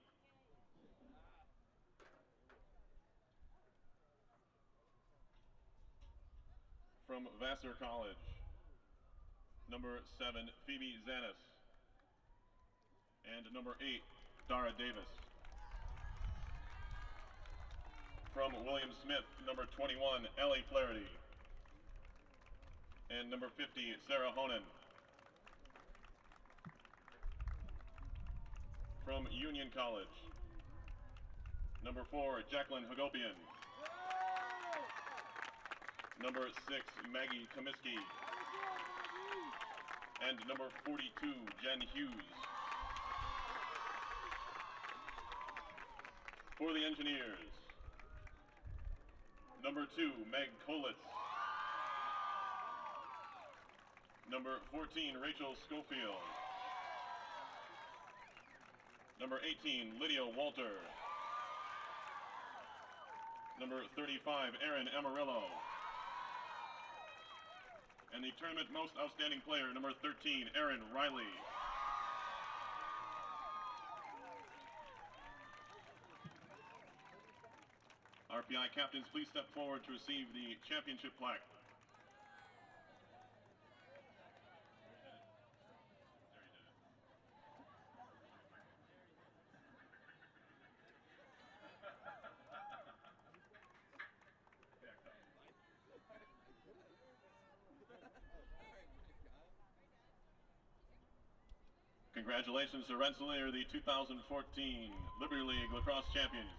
From Vassar College, number 7, Phoebe Zanis, and number 8, Dara Davis. From William Smith, number 21, Ellie Flaherty, and number 50, Sarah Honan. From Union College, number 4, Jacqueline Hagopian, number 6, Maggie Comiskey, and number 42, Jen Hughes. For the Engineers, number 2, Meg Kolitz, number 14, Rachel Schofield, number 18, Lydia Walter, number 35, Erin Amarillo, and the tournament most outstanding player, number 13, Erin Riley. RPI captains, please step forward to receive the championship plaque. Congratulations to Rensselaer, the 2014 Liberty League Lacrosse champions.